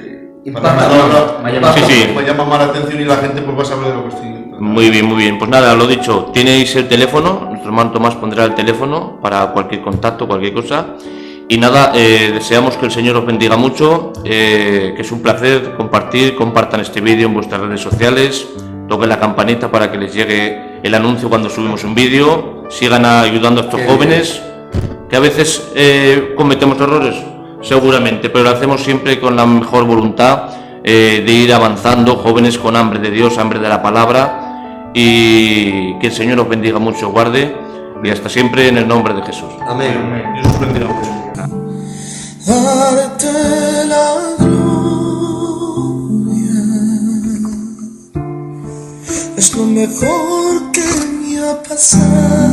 Impactador. Sí. Me llama más la atención y la gente pues va a saber de lo que estoy tratando. Muy bien, muy bien. Pues nada, lo dicho, tenéis el teléfono, nuestro hermano Tomás pondrá el teléfono para cualquier contacto, cualquier cosa. Y nada, deseamos que el Señor os bendiga mucho, que es un placer compartan este vídeo en vuestras redes sociales, toquen la campanita para que les llegue el anuncio cuando subimos un vídeo, sigan ayudando a estos jóvenes, que a veces cometemos errores, seguramente, pero lo hacemos siempre con la mejor voluntad de ir avanzando, jóvenes con hambre de Dios, hambre de la palabra, y que el Señor os bendiga mucho, os guarde y hasta siempre en el nombre de Jesús. Amén. Dios os bendiga mucho. Darte la gloria es lo mejor que me ha pasado.